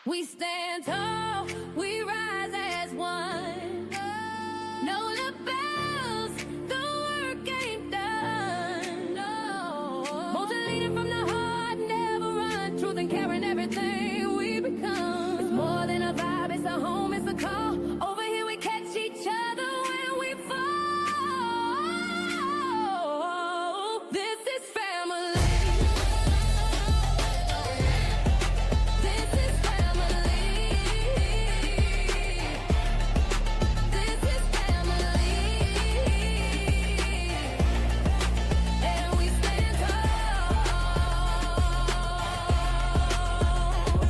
We stand tall, we rise as one. No lapels, the work ain't done. No. Moca leading from the heart, never run. Truth and care in everything we become. It's more than a vibe, it's a home, it's a call. Over here we catch each other when we fall. This is family. This is family. This is family. And we stand tall.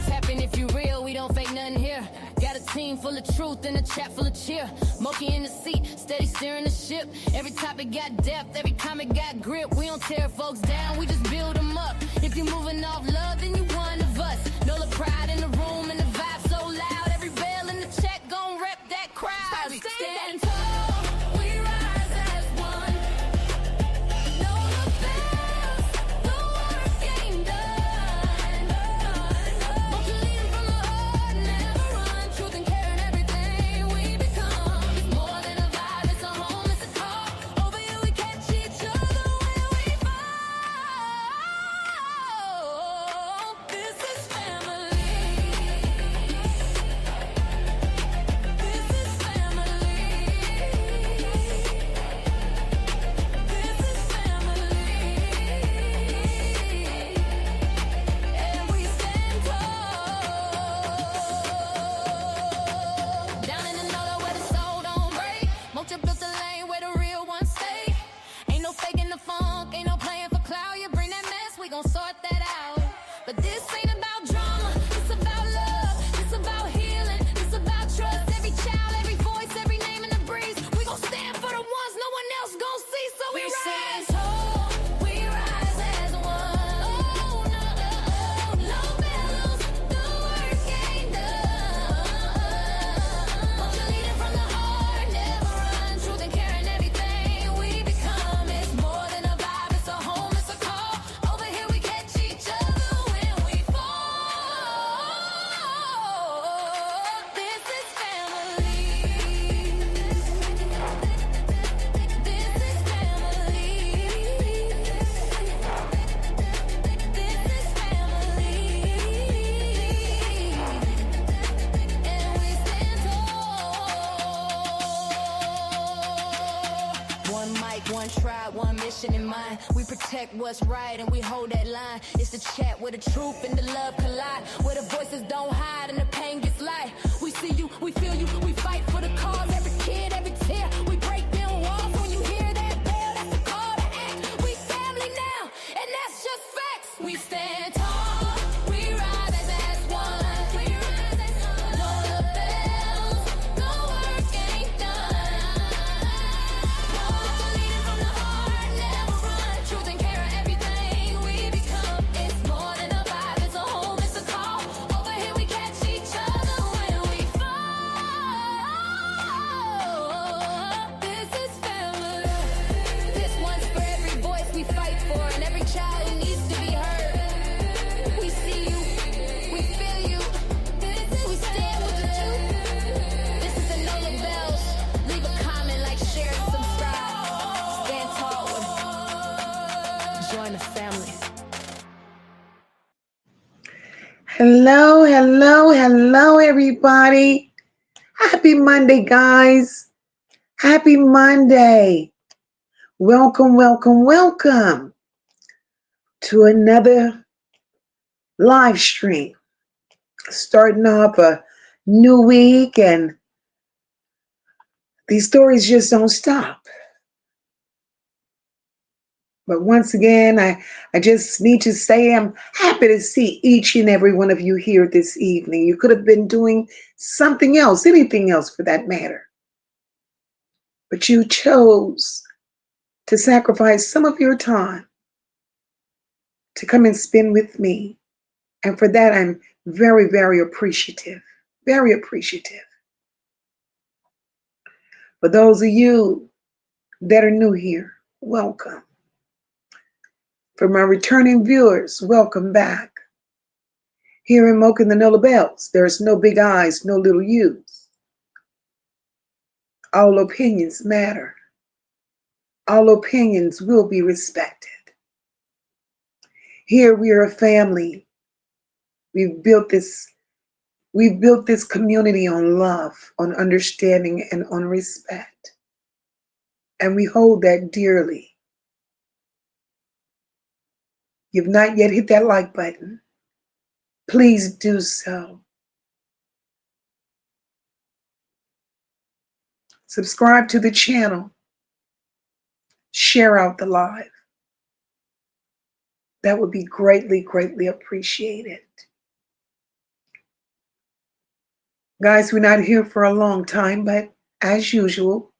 Tapping if you real, we don't fake nothing here. Got a team full of truth and a chat full of cheer. Mocha in the seat, steady steering the ship. Every topic got depth, every comment got grip. We don't tear folks down, we just build them up. If you moving off love, then you one of us. No the pride in the room and the vibe so loud. Every bell in the check gon' rep that crowd. We stand tall, we rise as one. No lapels, the work ain't done. Mocha leading from the heart, never run. Truth and care in everything we become. It's more than a vibe, it's a home, it's a call. Over here we catch each other when we fall. This is family. This is family. This is family. And we stand tall. Down in the NOLA where the soul don't break. Mocha built the lane where the real ones stay. Ain't no faking the funk, ain't no playing for clout. You bring that mess, we gon' sort that out. But this ain't about drama, it's about love, it's about healing, it's about trust. Every child, every voice, every name in the breeze. We gon' stand for the ones no one else gon' see. So we rise tall, we rise as one. Oh no, no bellows, the work ain't done. Mocha leading from the heart, never run. Truth and care in everything we become. It's more than a vibe, it's a home, it's a call. Over here we catch each other when we fall. This is family. This is family. This is family. And we stand tall. One mic, one tribe, one mission in mind. We protect what's right and we hold that line. It's the chat where the truth and the love collide. Where the voices don't hide and the pain gets light. We see you, we feel you, we fight for the cause. Every kid, every tear, we break down walls. When you hear that bell, that's the call to act. We family now, and that's just facts. We stand tall, we rise as one. We rise as one. No lapels, the work ain't done. Mocha leading from the heart, never run. Truth and care in everything we become. It's more than a vibe, it's a home, it's a call. Over here we catch each other when we fall. This is family. This one's for every voice we fight for and every child who needs to be heard. We see you, we feel you. We stand with the truth. This is the NOLA Bells. Leave a comment, like, share, and subscribe. Stand tall and join the family. Hello, hello, hello, everybody. Happy Monday, guys. Happy Monday. Welcome, welcome, welcome to another live stream. Starting off a new week, and these stories just don't stop. But once again, I just need to say I'm happy to see each and every one of you here this evening. You could have been doing something else, anything else for that matter. But you chose to sacrifice some of your time to come and spend with me. And for that, I'm very, very appreciative. Very appreciative. For those of you that are new here, welcome. For my returning viewers, welcome back. Here in Mocha and the Nola Bells, there's no big I's, no little U's. All opinions matter. All opinions will be respected. Here we are a family. We've built this we've built this community on love, on understanding, and on respect. And we hold that dearly. You've not yet hit that like button. Please do so. Subscribe to the channel. Share out the live. That would be greatly, greatly appreciated. Guys, we're not here for a long time, but as usual,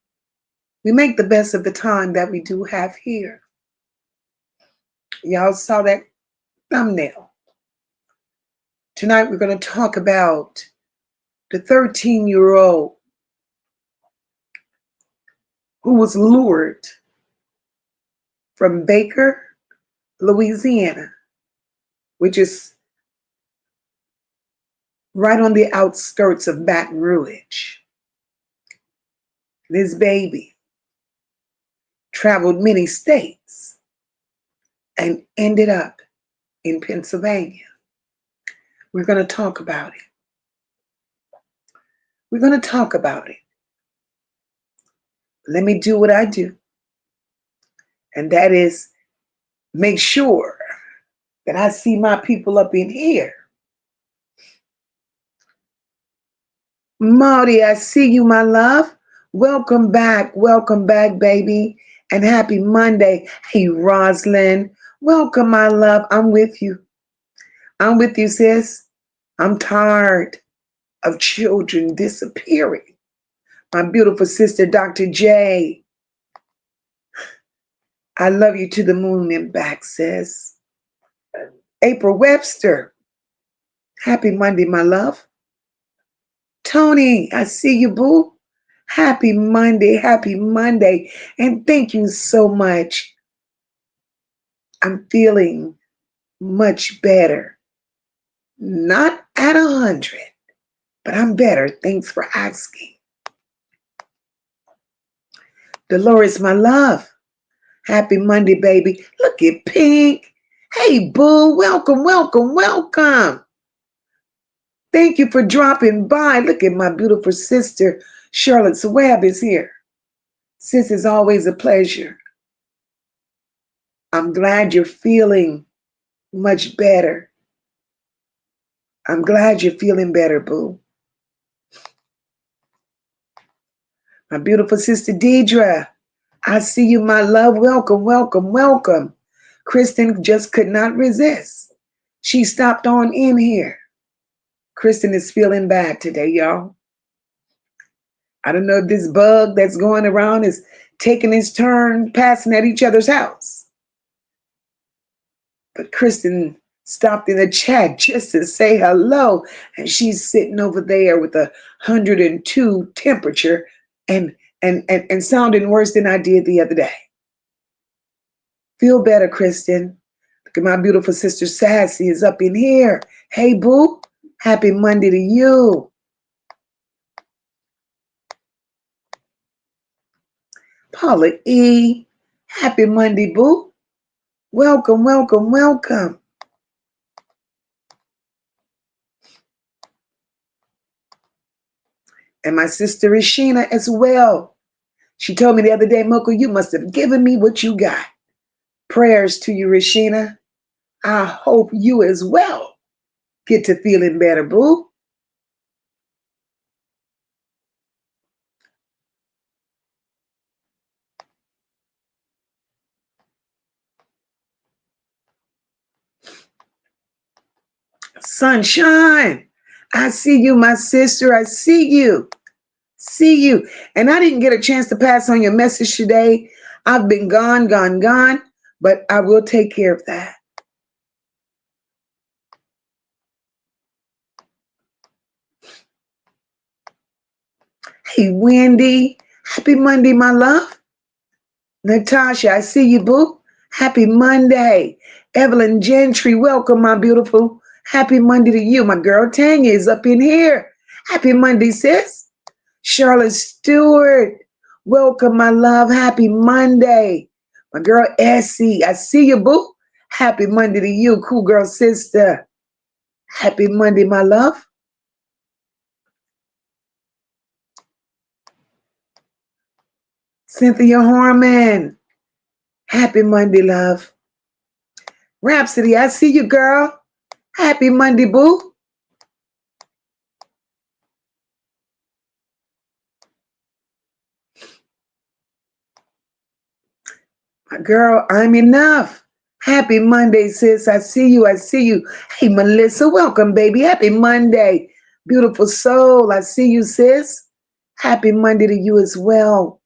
we make the best of the time that we do have here. Y'all saw that thumbnail. Tonight we're going to talk about the 13-year-old who was lured from Baker, Louisiana, which is right on the outskirts of Baton Rouge. This baby traveled many states and ended up in Pennsylvania. We're going to talk about it. We're going to talk about it. Let me do what I do, and that is make sure that I see my people up in here. Marty, I see you, my love. Welcome back, baby, and happy Monday. Hey, Roslyn, welcome, my love. I'm with you. I'm with you, sis. I'm tired of children disappearing. My beautiful sister, Dr. J. I love you to the moon and back, sis. April Webster, happy Monday, my love. Tony, I see you, boo. Happy Monday, and thank you so much. I'm feeling much better. Not at 100, but I'm better. Thanks for asking. Dolores, my love. Happy Monday, baby. Look at Pink. Hey, boo. Welcome. Thank you for dropping by. Look at my beautiful sister, Charlotte's Web is here. Sis, it's always a pleasure. I'm glad you're feeling much better. I'm glad you're feeling better, boo. My beautiful sister, Deidre. I see you, my love. Welcome. Kristen just could not resist. She stopped on in here. Kristen is feeling bad today, y'all. I don't know if this bug that's going around is taking its turn passing at each other's house. But Kristen stopped in the chat just to say hello. And she's sitting over there with 102 temperature and sounding worse than I did the other day. Feel better, Kristen. Look at my beautiful sister Sassy is up in here. Hey, boo. Happy Monday to you. Paula E. Happy Monday, boo. Welcome. And my sister Rashina as well. She told me the other day, Mocha, you must have given me what you got. Prayers to you, Rashina. I hope you as well get to feeling better, boo. Sunshine, I see you, my sister. I see you. And I didn't get a chance to pass on your message today. I've been gone, but I will take care of that. Hey, Wendy. Happy Monday, my love. Natasha, I see you, boo. Happy Monday. Evelyn Gentry, welcome, my beautiful. Happy Monday to you. My girl Tanya is up in here. Happy Monday, sis. Charlotte Stewart. Welcome, my love. Happy Monday. My girl Essie. I see you, boo. Happy Monday to you, cool girl sister. Happy Monday, my love. Cynthia Harmon. Happy Monday, love. Rhapsody, I see you, girl. Happy Monday, boo. My girl, I'm enough. Happy Monday, sis. I see you. I see you. Hey, Melissa, welcome, baby. Happy Monday. Beautiful soul. I see you, sis. Happy Monday to you as well.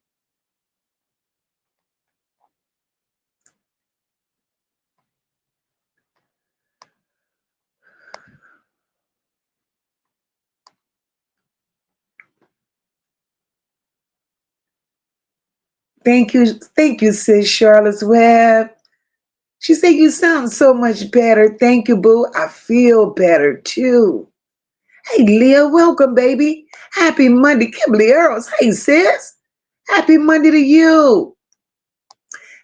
Thank you. Thank you, sis Charlotte's Web. She said, you sound so much better. Thank you, boo. I feel better too. Hey, Leah, welcome, baby. Happy Monday. Kimberly Earls. Hey, sis. Happy Monday to you.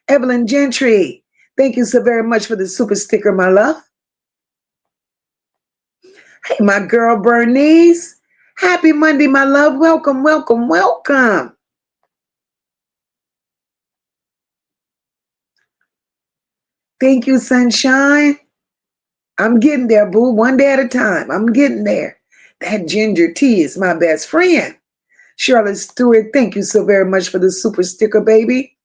Evelyn Gentry. Thank you so very much for the super sticker, my love. Hey, my girl Bernice. Happy Monday, my love. Welcome, welcome, welcome. Thank you, sunshine. I'm getting there, boo. One day at a time. I'm getting there. That ginger tea is my best friend. Charlotte Stewart, thank you so very much for the super sticker, baby.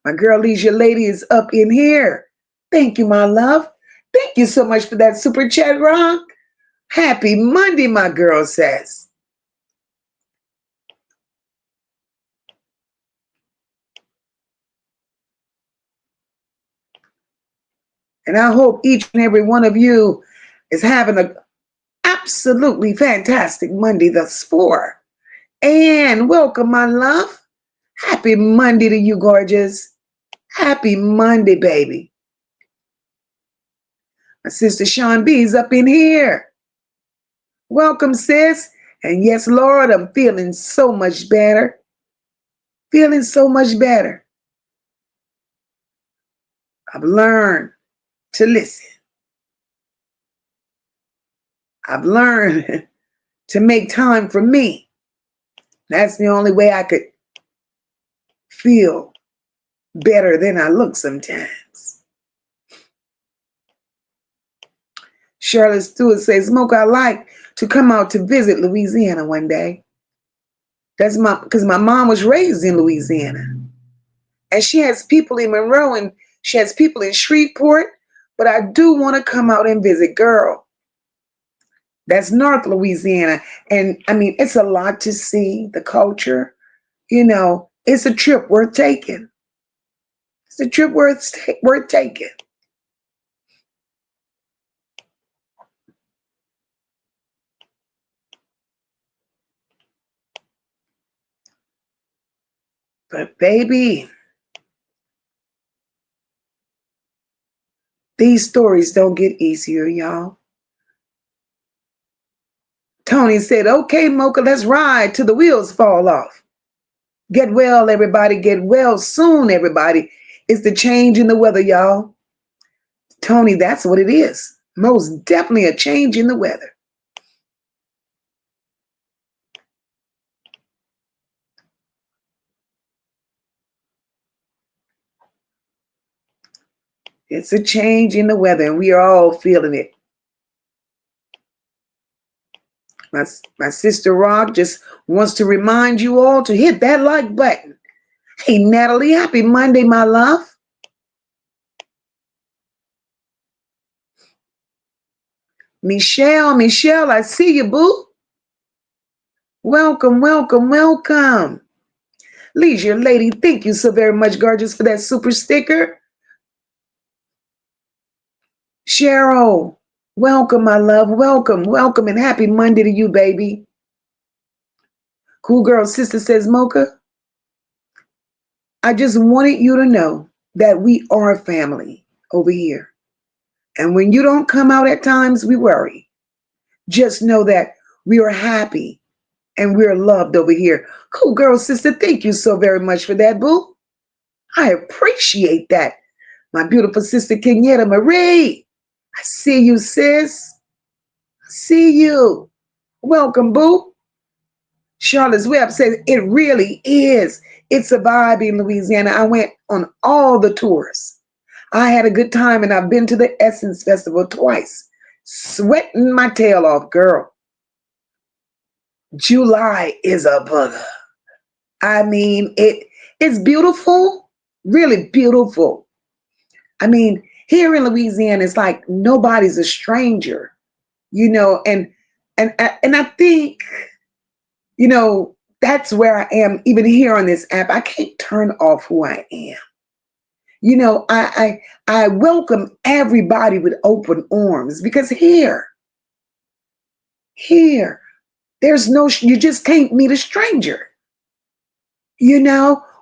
My girl Leisure Lady is up in here. Thank you, my love. Thank you so much for that super chat, Rock. Happy Monday, my girl says. And I hope each and every one of you is having an absolutely fantastic Monday thus far. And welcome, my love. Happy Monday to you, gorgeous. Happy Monday, baby. My sister Sean B's up in here. Welcome, sis. And yes, Lord, I'm feeling so much better. Feeling so much better. I've learned to listen. I've learned to make time for me. That's the only way I could feel better than I look sometimes. Charlotte Stewart says, Mocha, I like to come out to visit Louisiana one day. That's because my mom was raised in Louisiana. And she has people in Monroe and she has people in Shreveport. But I do want to come out and visit, girl. That's North Louisiana. And I mean, it's a lot to see, the culture. You know, it's a trip worth taking. It's a trip worth taking. But baby, these stories don't get easier, y'all. Tony said, okay, Mocha, let's ride till the wheels fall off. Get well, everybody. Get well soon, everybody. It's the change in the weather, y'all. Tony, that's what it is. Most definitely a change in the weather. It's a change in the weather, and we are all feeling it. My sister Rock just wants to remind you all to hit that like button. Hey, Natalie, happy Monday, my love. Michelle, I see you, boo. Welcome, welcome, welcome. Leisure Lady, thank you so very much, gorgeous, for that super sticker. Cheryl, welcome, my love. Welcome, welcome, and happy Monday to you, baby. Cool girl sister says, Mocha, I just wanted you to know that we are family over here. And when you don't come out at times, we worry. Just know that we are happy and we're loved over here. Cool girl, sister, thank you so very much for that, boo. I appreciate that. My beautiful sister, Kenyatta Marie. I see you, sis. I see you. Welcome, boo. Charlotte's Web says it really is. It's a vibe in Louisiana. I went on all the tours. I had a good time and I've been to the Essence Festival twice. Sweating my tail off, girl. July is a booger. I mean, it's beautiful, really beautiful. I mean, here in Louisiana, it's like nobody's a stranger, you know, and I think, that's where I am even here on this app. I can't turn off who I am. I welcome everybody with open arms because here, there's no, you just can't meet a stranger.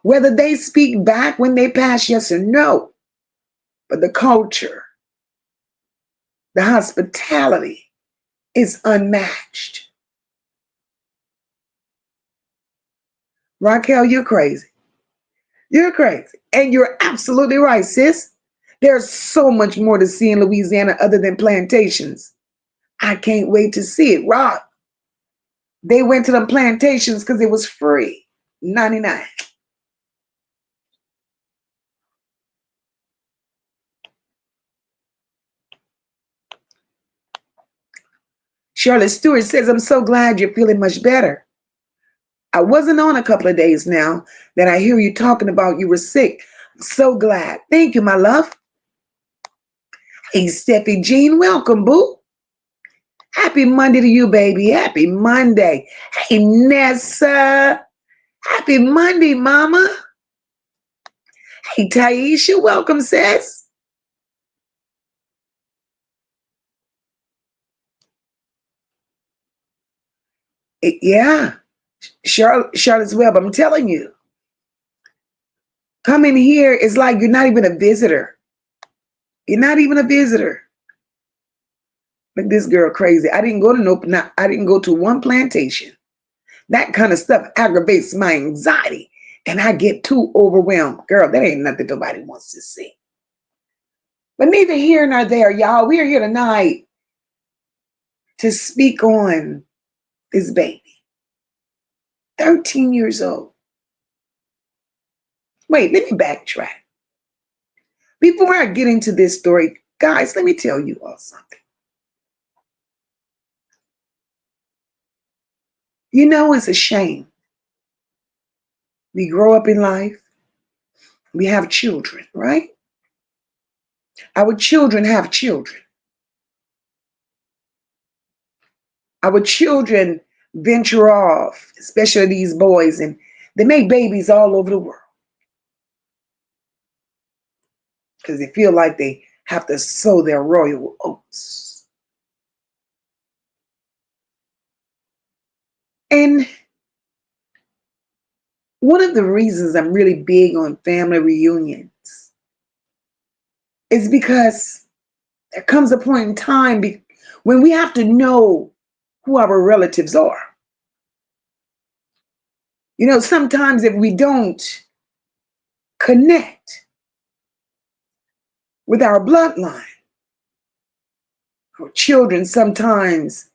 Whether they speak back when they pass, yes or no, but the culture, the hospitality is unmatched. Raquel, you're crazy. You're crazy. And you're absolutely right, sis. There's so much more to see in Louisiana other than plantations. I can't wait to see it. Rob, they went to them plantations because it was free. 99. Charlotte Stewart says, I'm so glad you're feeling much better. I wasn't on a couple of days now that I hear you talking about you were sick. I'm so glad. Thank you, my love. Hey, Steffi Jean, welcome, boo. Happy Monday to you, baby. Happy Monday. Hey, Nessa. Happy Monday, mama. Hey, Taisha, welcome, sis. Yeah, Charlotte's Web, I'm telling you, coming here is like you're not even a visitor. You're not even a visitor. Like this girl crazy. I didn't go to one plantation. That kind of stuff aggravates my anxiety and I get too overwhelmed. Girl, that ain't nothing nobody wants to see. But neither here nor there, y'all. We are here tonight to speak on this baby, 13 years old. Wait, let me backtrack. Before I get into this story, guys, let me tell you all something. It's a shame. We grow up in life, we have children, right? Our children have children. Our children venture off, especially these boys, and they make babies all over the world because they feel like they have to sow their royal oats. And one of the reasons I'm really big on family reunions is because there comes a point in time when we have to know who our relatives are. Sometimes if we don't connect with our bloodline, our children sometimes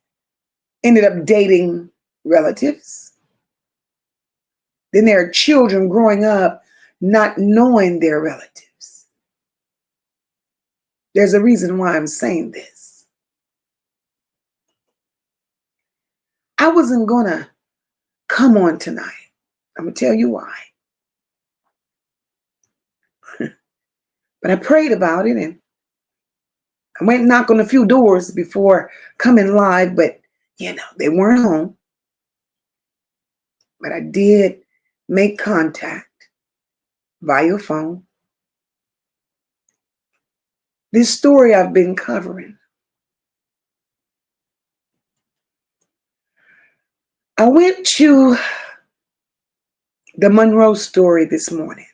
ended up dating relatives. Then there are children growing up not knowing their relatives. There's a reason why I'm saying this. I wasn't going to come on tonight. I'm going to tell you why. But I prayed about it and I went and knocked on a few doors before coming live, but they weren't home. But I did make contact via phone. This story I've been covering. I went to the Monroe story this morning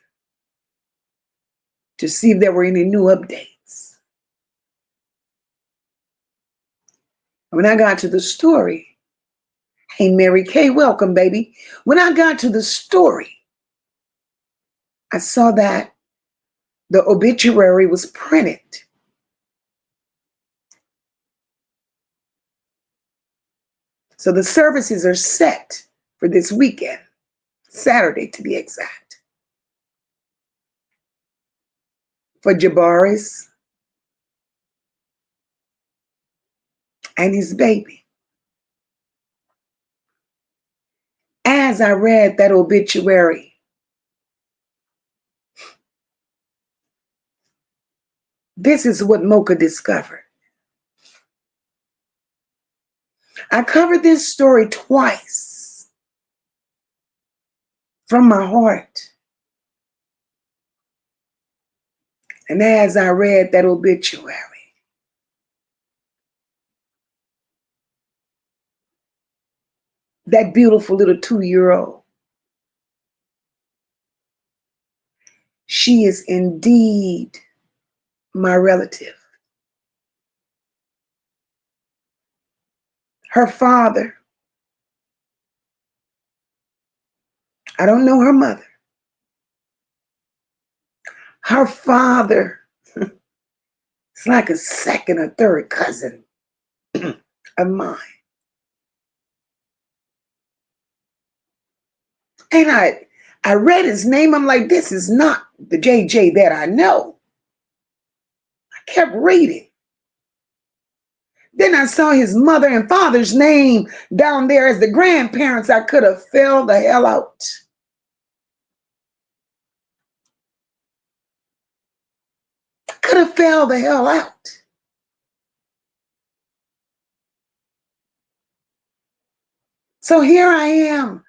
to see if there were any new updates. When I got to the story, hey, Mary Kay, welcome, baby. When I got to the story, I saw that the obituary was printed. So the services are set for this weekend, Saturday to be exact, for Jabaris and his baby. As I read that obituary, this is what Moca discovered. I covered this story twice from my heart. And as I read that obituary, that beautiful little 2-year-old, she is indeed my relative. Her father, I don't know her mother. Her father is like a second or third cousin of mine. And I read his name. I'm like, this is not the JJ that I know. I kept reading. Then I saw his mother and father's name down there as the grandparents. I could have fell the hell out. Could have fell the hell out. So here I am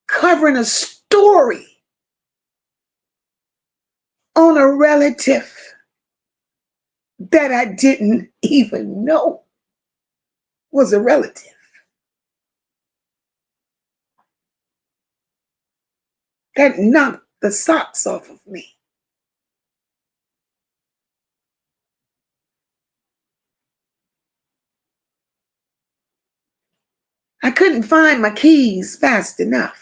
covering a story on a relative that I didn't even know was a relative. That knocked the socks off of me. I couldn't find my keys fast enough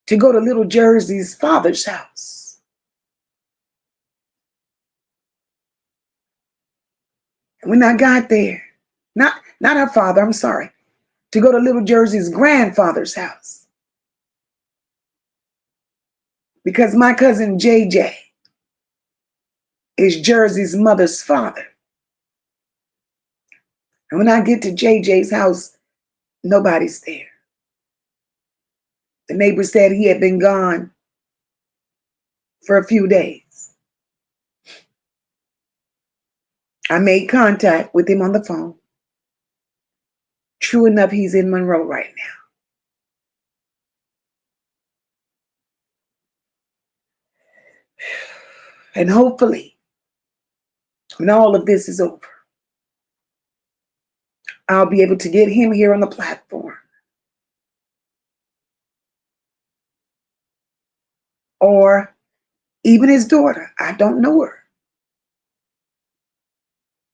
to go to little Jersey's father's house. When I got there, not her father, I'm sorry, to go to little Jersey's grandfather's house. Because my cousin JJ is Jersey's mother's father. And when I get to JJ's house, nobody's there. The neighbor said he had been gone for a few days. I made contact with him on the phone. True enough, he's in Monroe right now. And hopefully, when all of this is over, I'll be able to get him here on the platform. Or even his daughter. I don't know her.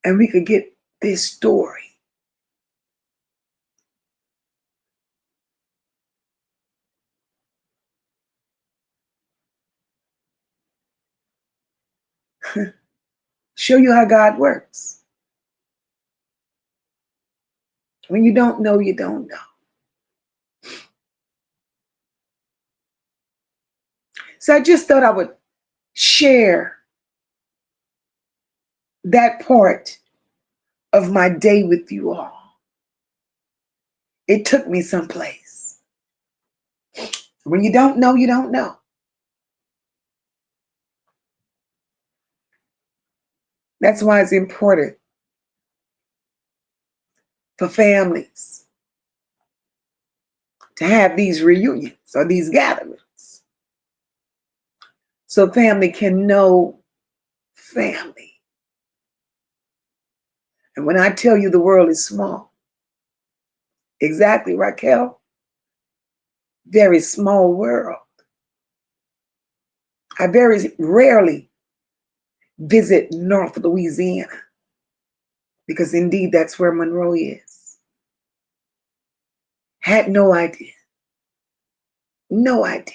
And we could get this story. Show you how God works. When you don't know, you don't know. So I just thought I would share that part of my day with you all. It took me someplace. When you don't know, you don't know. That's why it's important for families to have these reunions or these gatherings. So family can know family. And when I tell you the world is small, exactly, Raquel, very small world. I very rarely visit North Louisiana, because indeed that's where Monroe is. Had no idea. No idea.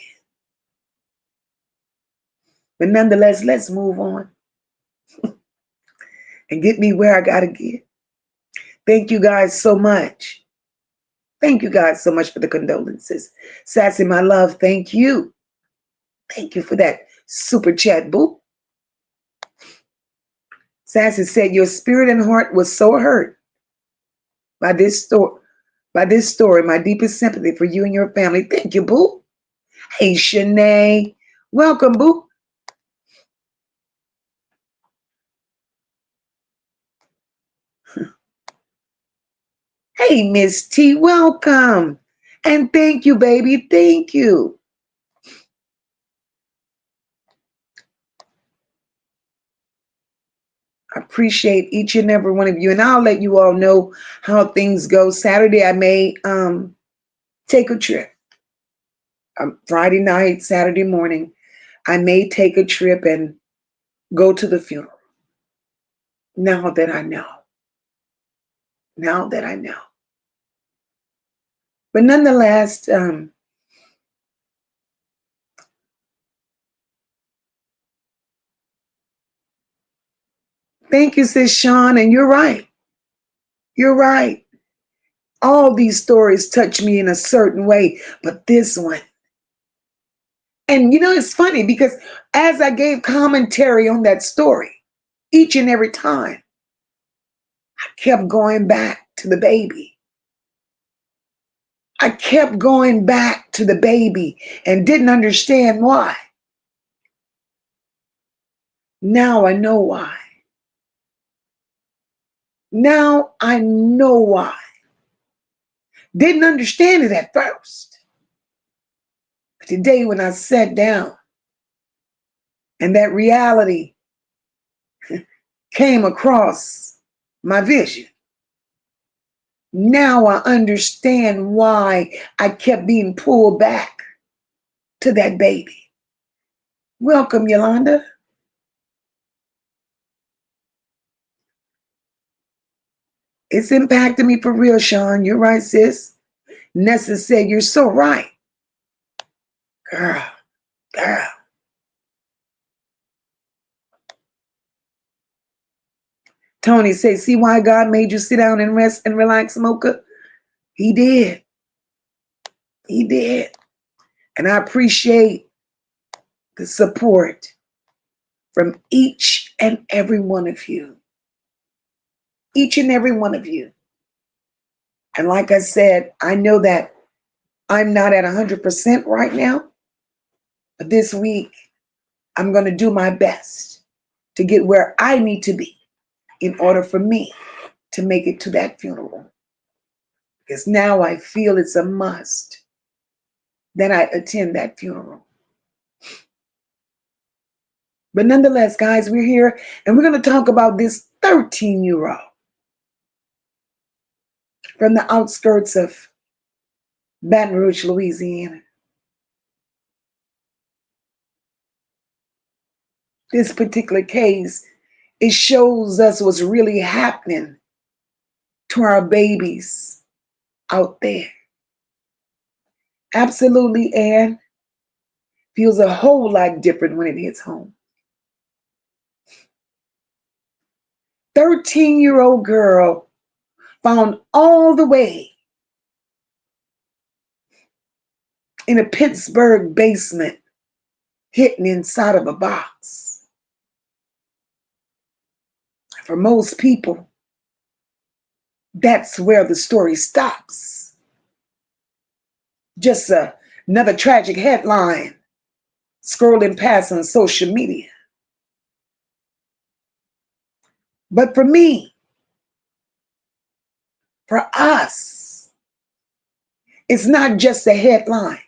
But nonetheless, let's move on and get me where I got to get. Thank you guys so much. Thank you guys so much for the condolences. Sassy, my love, thank you. Thank you for that super chat, boo. Sassy said your spirit and heart was so hurt by this story. By this story, my deepest sympathy for you and your family. Thank you, boo. Hey, Shanae. Welcome, boo. Hey, Miss T. Welcome. And thank you, baby. Thank you. I appreciate each and every one of you. And I'll let you all know how things go. Saturday, I may take a trip. Friday night, Saturday morning, I may take a trip and go to the funeral. Now that I know. Now that I know. But nonetheless, thank you, sis Sean. And you're right. You're right. All these stories touch me in a certain way, but this one. And you know, it's funny because as I gave commentary on that story, each and every time, I kept going back to the baby. I kept going back to the baby and didn't understand why. Now I know why. Now I know why. Didn't understand it at first. But today when I sat down and that reality came across my vision, now I understand why I kept being pulled back to that baby. Welcome, Yolanda. It's impacted me for real, Sean. You're right, sis. Nessa said, you're so right. Girl, girl. Tony says, see why God made you sit down and rest and relax, Mocha? He did. He did. And I appreciate the support from each and every one of you. Each and every one of you. And like I said, I know that I'm not at 100% right now, but this week I'm going to do my best to get where I need to be in order for me to make it to that funeral. Because now I feel it's a must that I attend that funeral. But nonetheless, guys, we're here and we're going to talk about this 13-year-old from the outskirts of Baton Rouge, Louisiana. This particular case, it shows us what's really happening to our babies out there. Absolutely, Anne feels a whole lot different when it hits home. 13-year-old girl found all the way in a Pittsburgh basement, hidden inside of a box. For most people, that's where the story stops. Just another tragic headline scrolling past on social media. But for me, for us, it's not just a headline.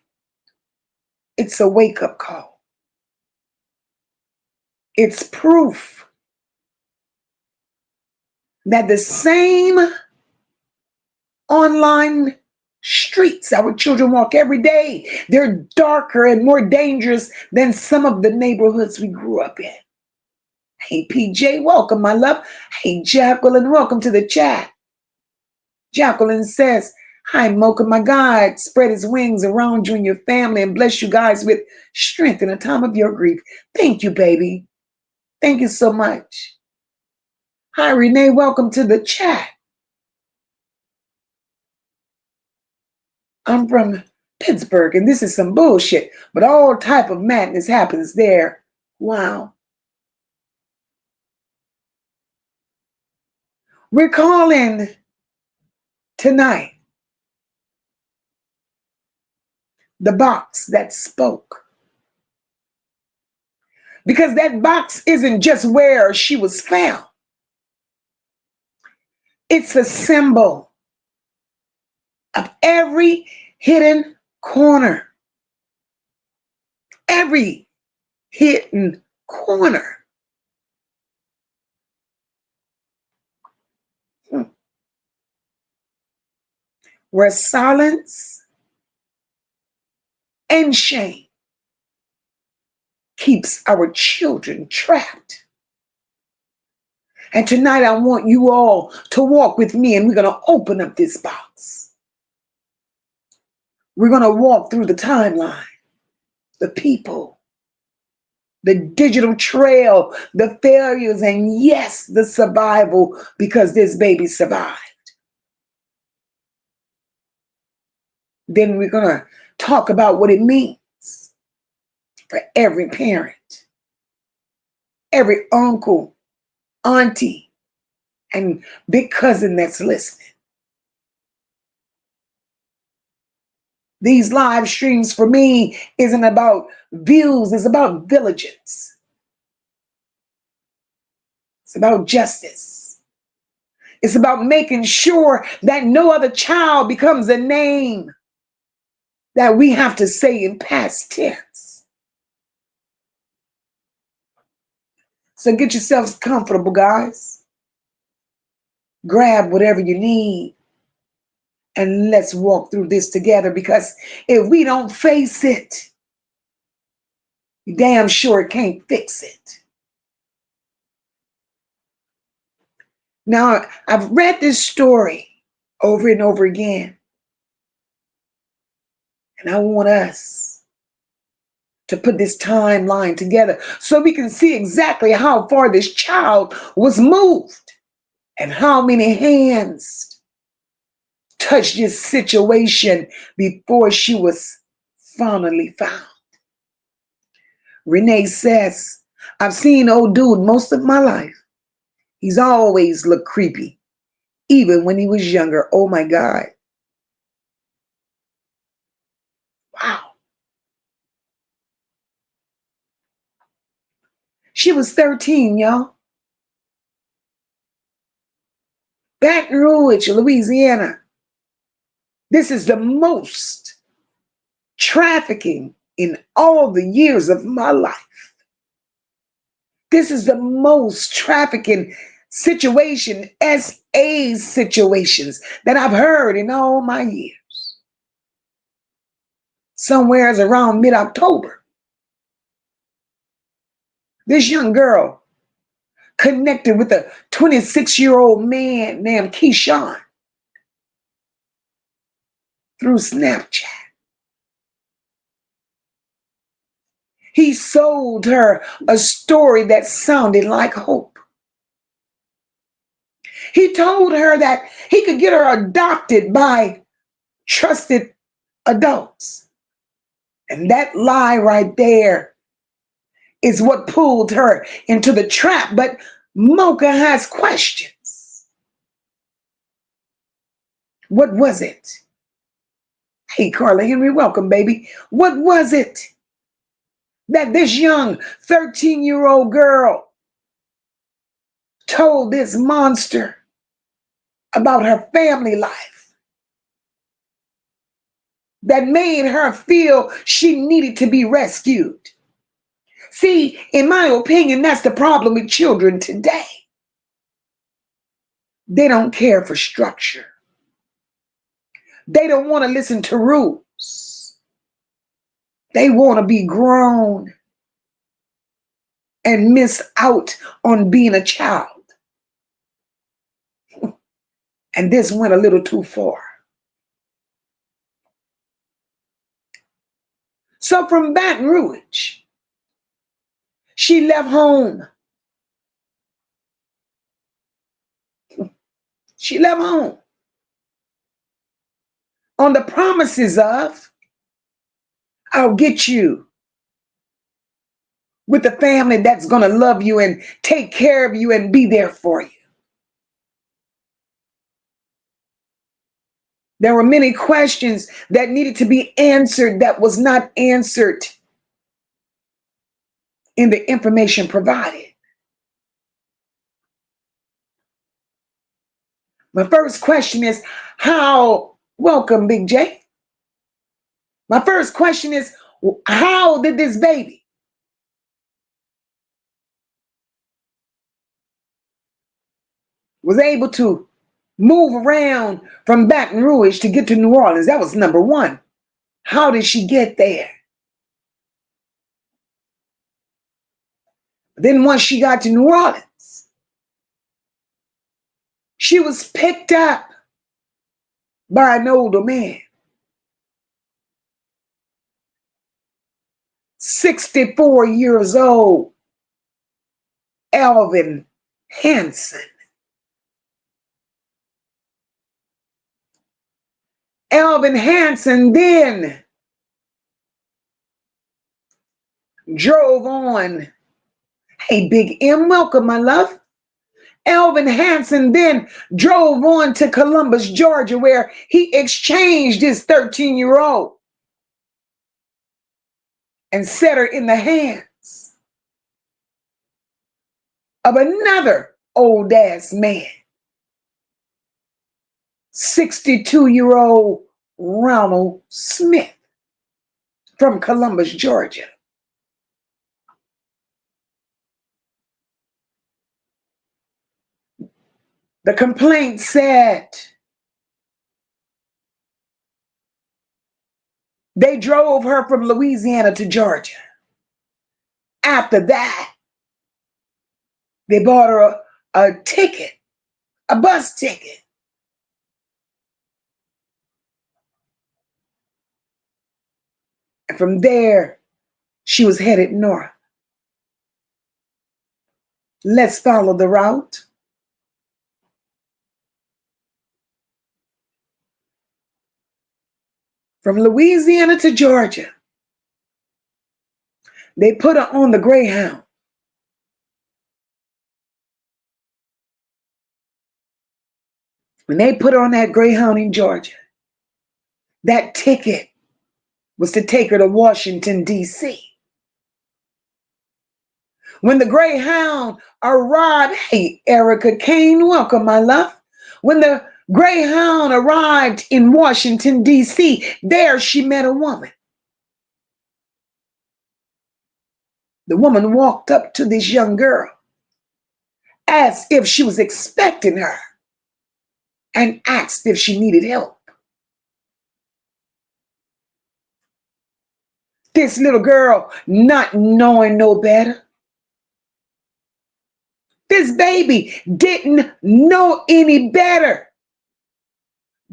It's a wake-up call. It's proof that the same online streets our children walk every day, they're darker and more dangerous than some of the neighborhoods we grew up in. Hey, PJ, welcome, my love. Hey, Jacqueline, welcome to the chat. Jacqueline says, hi, Mocha, my God, spread his wings around you and your family and bless you guys with strength in a time of your grief. Thank you, baby. Thank you so much. Hi, Renee, welcome to the chat. I'm from Pittsburgh, and this is some bullshit, but all type of madness happens there. Wow. We're calling tonight the box that spoke. Because that box isn't just where she was found. It's a symbol of every hidden corner. Every hidden corner. Hmm. Where silence and shame keeps our children trapped. And tonight I want you all to walk with me, and we're going to open up this box. We're going to walk through the timeline, the people, the digital trail, the failures, and yes, the survival, because this baby survived. Then we're going to talk about what it means for every parent, every uncle, auntie, and big cousin that's listening. These live streams for me isn't about views, it's about villages. It's about justice. It's about making sure that no other child becomes a name that we have to say in past tense. So get yourselves comfortable, guys. Grab whatever you need and let's walk through this together, because if we don't face it, you damn sure can't fix it. Now, I've read this story over and over again, and I want us to put this timeline together so we can see exactly how far this child was moved and how many hands touched this situation before she was finally found. Renee says, I've seen old dude most of my life. He's always looked creepy, even when he was younger. Oh my God. Wow. She was 13, y'all. Baton Rouge, Louisiana. This is the most trafficking in all the years of my life. This is the most trafficking situation, SA situations, that I've heard in all my years. Somewhere's around mid-October, this young girl connected with a 26-year-old man named Keyshawn through Snapchat. He sold her a story that sounded like hope. He told her that he could get her adopted by trusted adults. And that lie right there is what pulled her into the trap. But Mocha has questions. What was it? Hey, Carla Henry, welcome, baby. What was it that this young 13-year-old girl told this monster about her family life that made her feel she needed to be rescued? See, in my opinion, that's the problem with children today. They don't care for structure. They don't want to listen to rules. They want to be grown. and miss out on being a child. And this went a little too far. So from Baton Rouge, she left home. She left home on the promises of, I'll get you with a family that's going to love you and take care of you and be there for you. There were many questions that needed to be answered that was not answered in the information provided. My first question is, welcome, Big J. My first question is, how did this baby was able to move around from Baton Rouge to get to New Orleans? That was number one. How did she get there? Then once she got to New Orleans, she was picked up by an older man, 64 years old, Alvin Hanson. Alvin Hanson then drove on. Hey, Big M, welcome, my love. Alvin Hanson then drove on to Columbus, Georgia, where he exchanged his 13-year-old and set her in the hands of another old ass man, 62-year-old Ronald Smith from Columbus, Georgia. The complaint said they drove her from Louisiana to Georgia. After that, they bought her a ticket, a bus ticket. And from there, she was headed north. Let's follow the route. From Louisiana to Georgia, they put her on the Greyhound. When they put her on that Greyhound in Georgia, that ticket was to take her to Washington, D.C. When the Greyhound arrived, hey, Erica Kane, welcome, my love. When the Greyhound arrived in Washington, D.C., there she met a woman. The woman walked up to this young girl as if she was expecting her and asked if she needed help. This little girl, not knowing no better, this baby didn't know any better.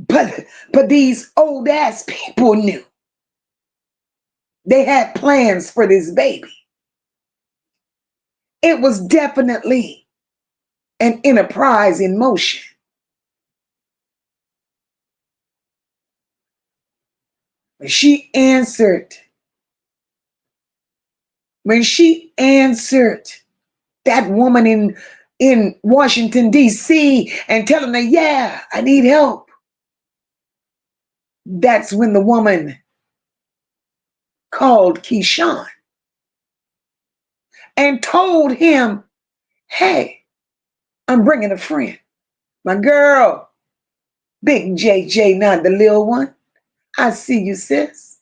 But these old ass people knew. They had plans for this baby. It was definitely an enterprise in motion. When she answered that woman in Washington, D.C., and telling her, yeah, I need help, that's when the woman called Keyshawn and told him, hey, I'm bringing a friend. My girl, Big JJ, not the little one. I see you, sis.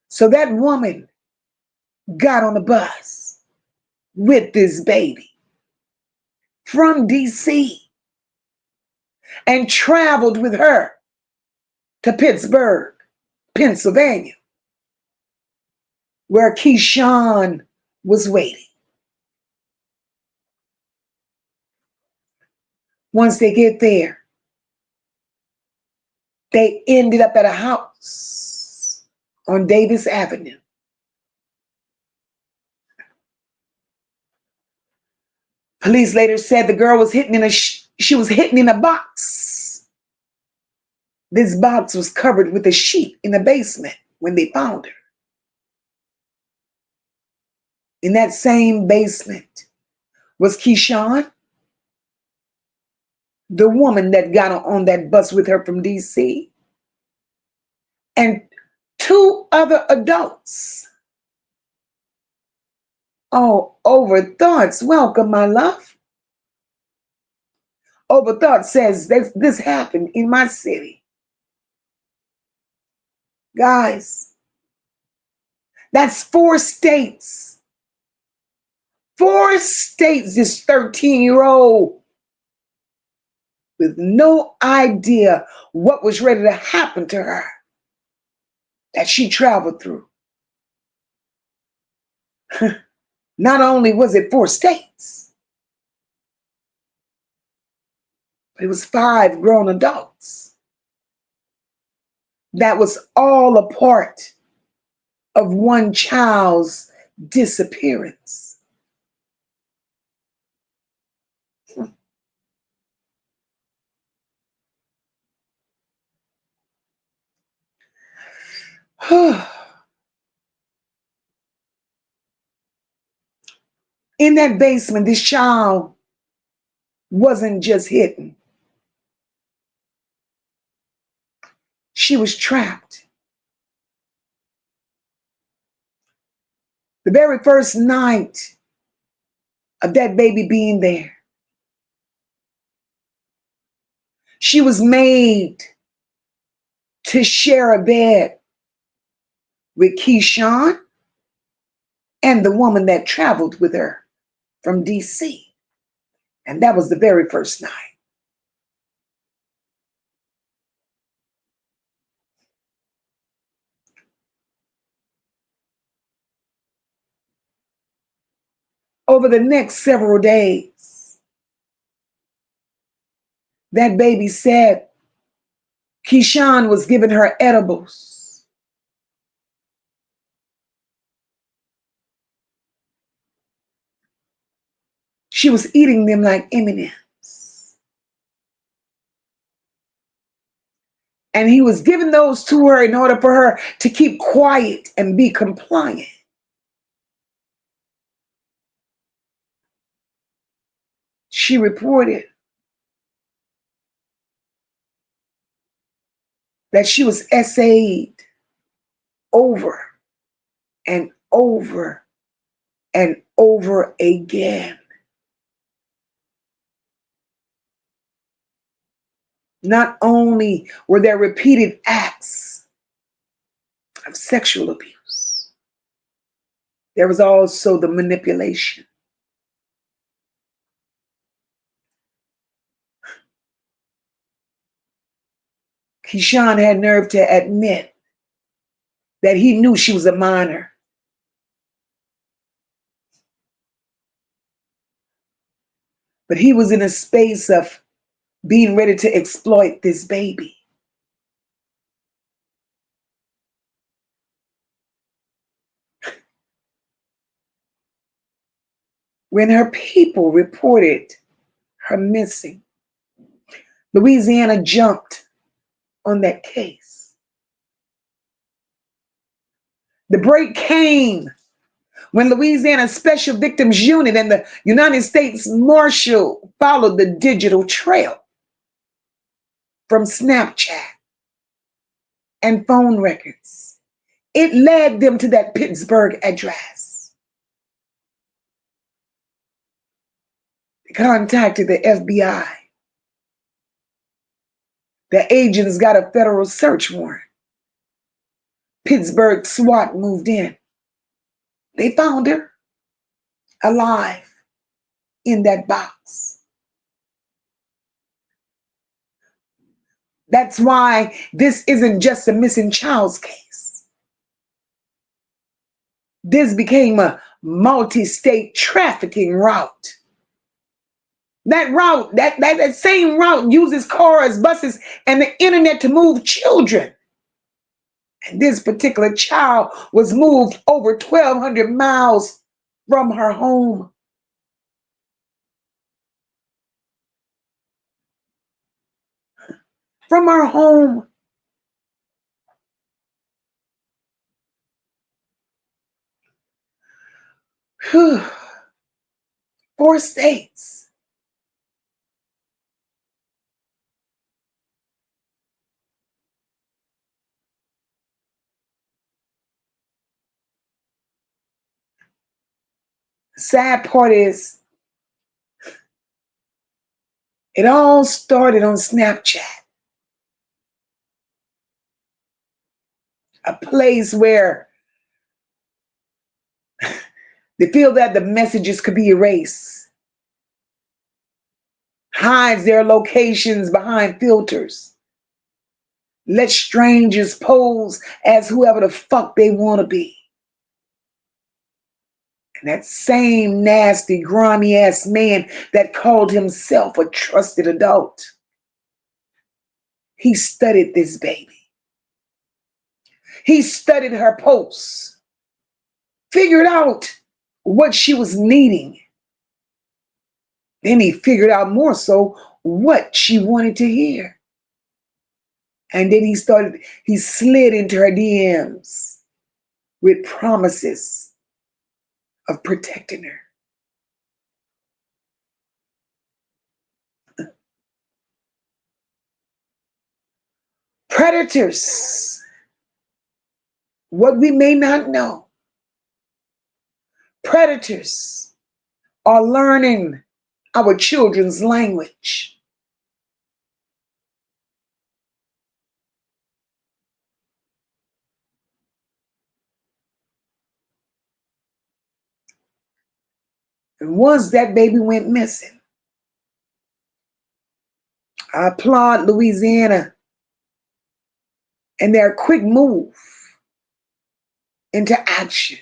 So that woman got on the bus with this baby from DC and traveled with her to Pittsburgh, Pennsylvania, where Keyshawn was waiting. Once they get there, they ended up at a house on Davis Avenue. Police later said the girl was hidden in she was hidden in a box. This box was covered with a sheet in the basement when they found her. In that same basement was Keyshawn, the woman that got on that bus with her from DC, and two other adults. Oh, Overthoughts, welcome, my love. Overthought says this happened in my city. Guys, that's 4 states. 4 states, this 13-year-old with no idea what was ready to happen to her that she traveled through. Not only was it 4 states, but it was 5 grown adults. That was all a part of one child's disappearance. In that basement, this child wasn't just hidden. She was trapped. The very first night of that baby being there, she was made to share a bed with Keyshawn and the woman that traveled with her from DC. And that was the very first night. Over the next several days, that baby said Keyshawn was giving her edibles. She was eating them like M&Ms. And he was giving those to her in order for her to keep quiet and be compliant. She reported that she was essayed over and over and over again. Not only were there repeated acts of sexual abuse, there was also the manipulation. Keyshawn had nerve to admit that he knew she was a minor. But he was in a space of being ready to exploit this baby. When her people reported her missing, Louisiana jumped on that case. The break came when Louisiana Special Victims Unit and the United States Marshal followed the digital trail from Snapchat and phone records. It led them to that Pittsburgh address. They contacted the FBI. The agents got a federal search warrant. Pittsburgh SWAT moved in. They found her alive in that box. That's why this isn't just a missing child's case. This became a multi-state trafficking route. That same route uses cars, buses, and the internet to move children. And this particular child was moved over 1,200 miles from her home. From her home. 4 states. The sad part is, it all started on Snapchat, a place where they feel that the messages could be erased, hides their locations behind filters, let strangers pose as whoever the fuck they want to be. And that same nasty, grimy ass man that called himself a trusted adult, he studied this baby. He studied her posts, figured out what she was needing. Then he figured out more so what she wanted to hear. And then he slid into her DMs with promises of protecting her. Predators, what we may not know, predators are learning our children's language. And once that baby went missing, I applaud Louisiana and their quick move into action.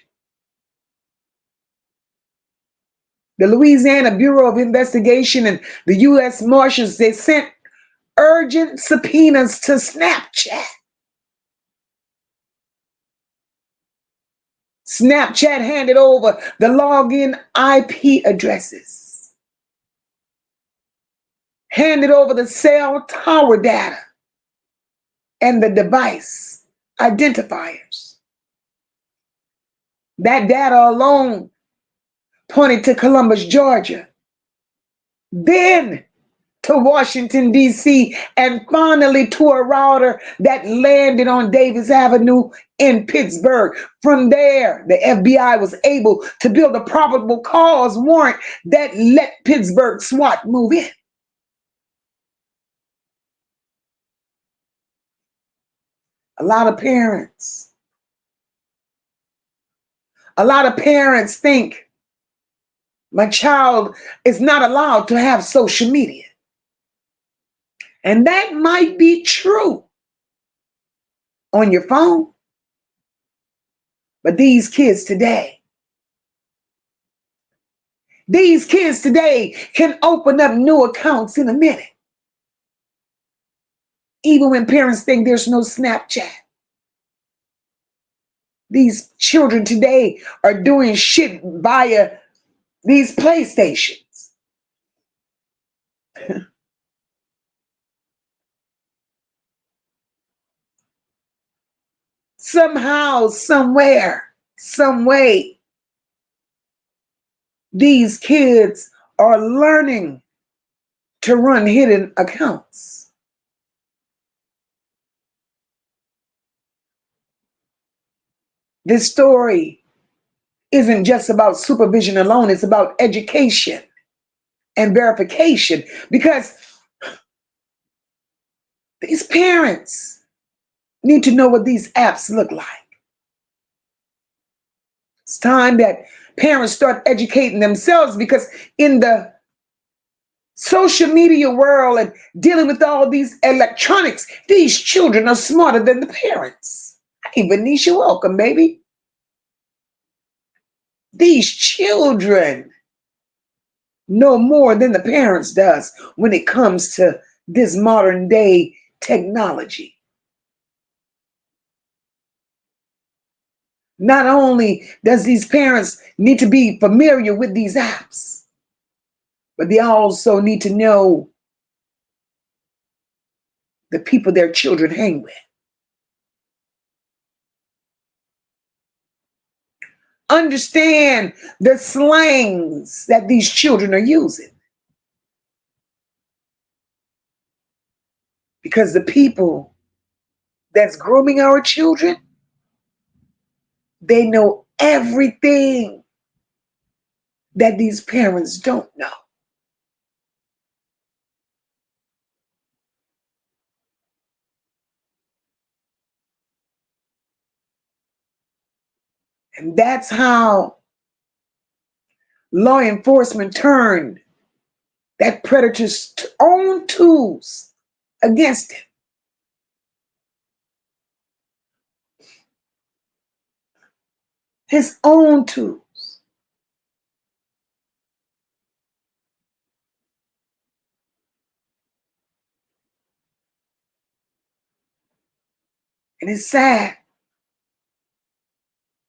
The Louisiana Bureau of Investigation and the U.S. Marshals, they sent urgent subpoenas to Snapchat. Snapchat handed over the login IP addresses, handed over the cell tower data and the device identifiers. That data alone pointed to Columbus, Georgia, then to Washington, D.C., and finally to a router that landed on Davis Avenue in Pittsburgh. From there, the FBI was able to build a probable cause warrant that let Pittsburgh SWAT move in. A lot of parents think my child is not allowed to have social media. And that might be true on your phone. But these kids today can open up new accounts in a minute. Even when parents think there's no Snapchat. These children today are doing shit via these PlayStations. Somehow, somewhere, some way, these kids are learning to run hidden accounts. This story isn't just about supervision alone, it's about education and verification, because these parents need to know what these apps look like. It's time that parents start educating themselves, because in the social media world and dealing with all these electronics, these children are smarter than the parents. Hey, Venetia, welcome, baby. These children know more than the parents does when it comes to this modern day technology. Not only does these parents need to be familiar with these apps, but they also need to know the people their children hang with. Understand the slangs that these children are using. Because the people that's grooming our children, they know everything that these parents don't know. And that's how law enforcement turned that predator's own tools against him. His own tools. And it's sad.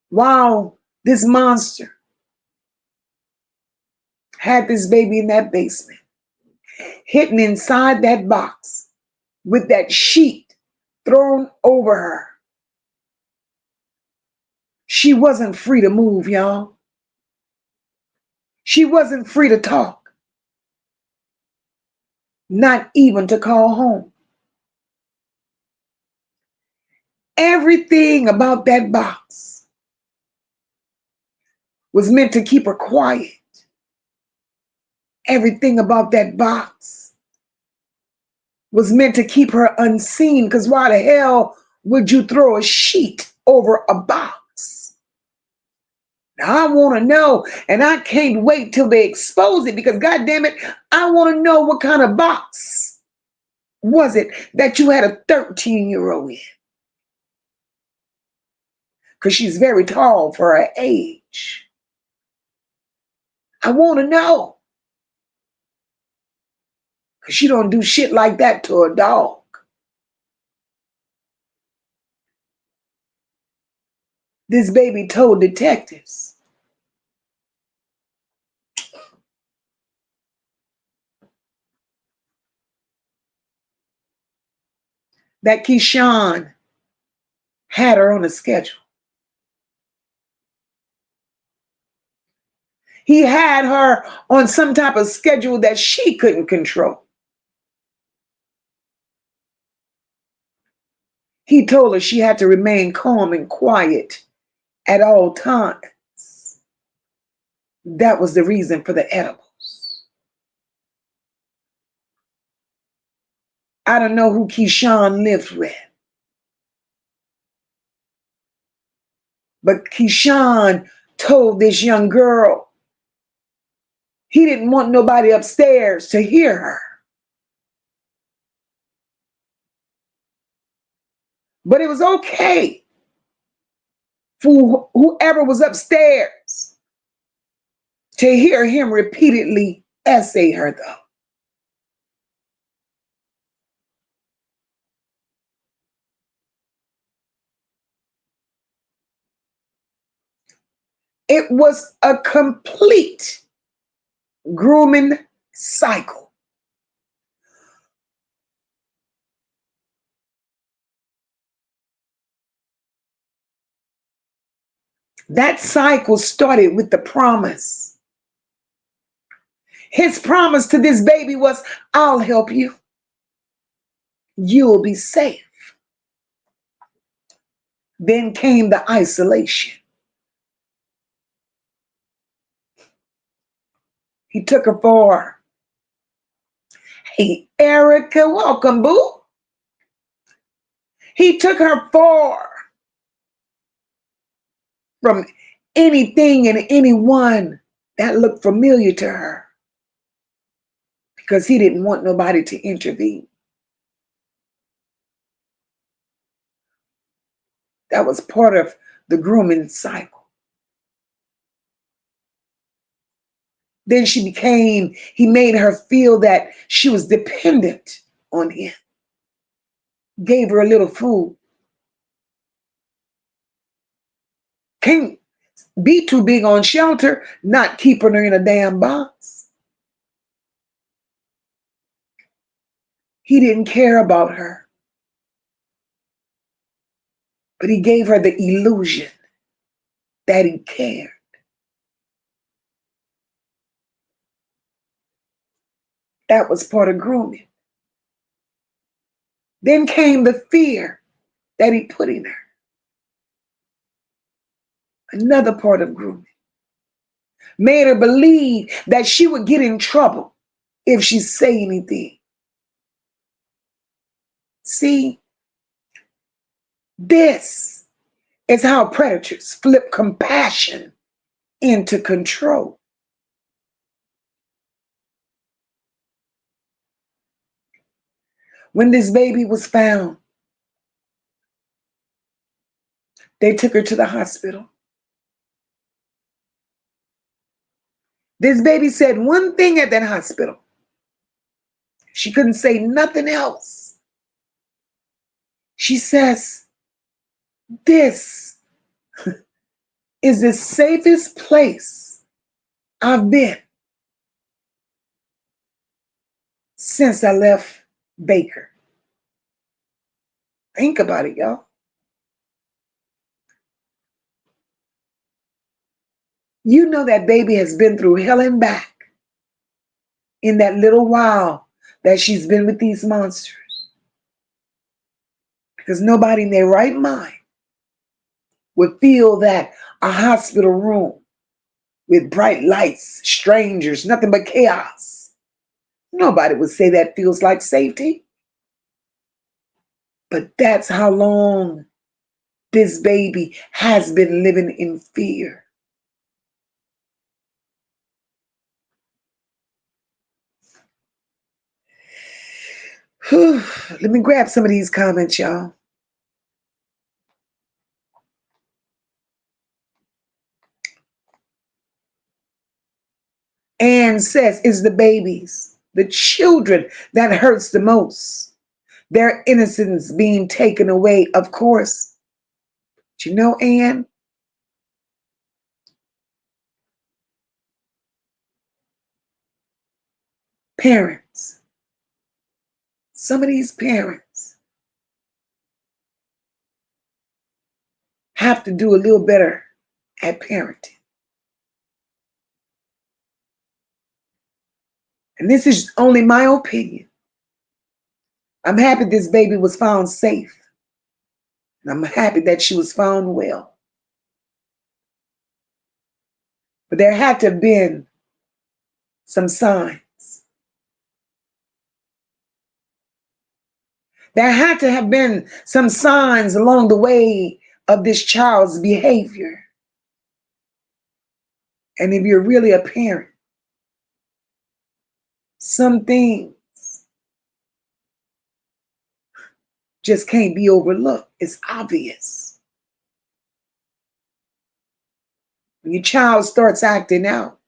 While this monster had this baby in that basement, hidden inside that box with that sheet thrown over her, she wasn't free to move, y'all. She wasn't free to talk, not even to call home. Everything about that box was meant to keep her quiet. Everything about that box was meant to keep her unseen, because why the hell would you throw a sheet over a box? Now, I want to know, and I can't wait till they expose it, because God damn it, I want to know what kind of box was it that you had a 13-year-old in, because she's very tall for her age. I want to know, because she don't do shit like that to a dog. This baby told detectives that Keyshawn had her on a schedule. He had her on some type of schedule that she couldn't control. He told her she had to remain calm and quiet at all times. That was the reason for the edibles. I don't know who Keyshawn lived with, but Keyshawn told this young girl he didn't want nobody upstairs to hear her. But it was okay for whoever was upstairs to hear him repeatedly essay her, though. It was a complete grooming cycle. That cycle started with the promise. His promise to this baby was, I'll help you. You'll be safe. Then came the isolation. He took her for, hey, Erica, welcome, boo. He took her far from anything and anyone that looked familiar to her, because he didn't want nobody to intervene. That was part of the grooming cycle. Then he made her feel that she was dependent on him, gave her a little food. Can't be too big on shelter, not keeping her in a damn box. He didn't care about her, but he gave her the illusion that he cared. That was part of grooming. Then came the fear that he put in her. Another part of grooming. Made her believe that she would get in trouble if she say anything. See, this is how predators flip compassion into control. When this baby was found, they took her to the hospital. This baby said one thing at that hospital. She couldn't say nothing else. She says, this is the safest place I've been since I left Baker. Think about it, y'all. You know that baby has been through hell and back in that little while that she's been with these monsters. Because nobody in their right mind would feel that a hospital room with bright lights, strangers, nothing but chaos. Nobody would say that feels like safety. But that's how long this baby has been living in fear. Whew. Let me grab some of these comments, y'all. Anne says, it's the babies, the children that hurts the most. Their innocence being taken away, of course. But you know, Anne, parents, some of these parents have to do a little better at parenting. And this is only my opinion. I'm happy this baby was found safe. And I'm happy that she was found well. But there had to have been some signs. There had to have been some signs along the way of this child's behavior. And if you're really a parent, some things just can't be overlooked. It's obvious. When your child starts acting out,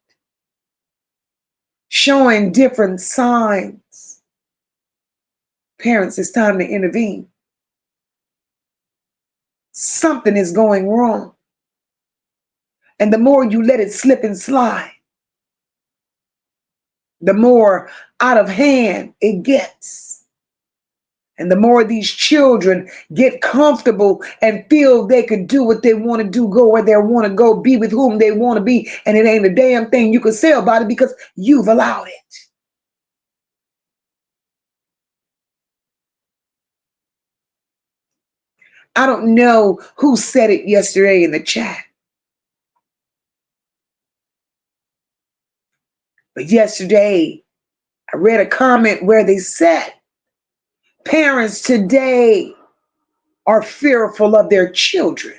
showing different signs, parents, it's time to intervene. Something is going wrong. And the more you let it slip and slide, the more out of hand it gets. And the more these children get comfortable and feel they can do what they want to do, go where they want to go, be with whom they want to be, and it ain't a damn thing you can say about it because you've allowed it. I don't know who said it yesterday in the chat, but yesterday I read a comment where they said parents today are fearful of their children.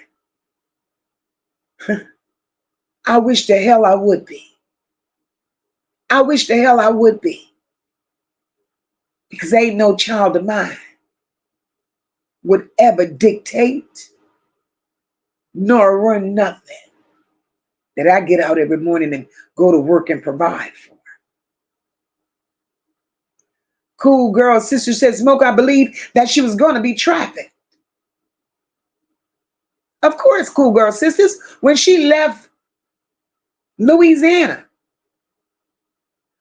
I wish the hell I would be. I wish the hell I would be. Because ain't no child of mine would ever dictate nor run nothing. that I get out every morning and go to work and provide for. Cool girl sister says, Smoke, I believe that she was going to be trafficked. Of course, cool girl sisters, when she left Louisiana,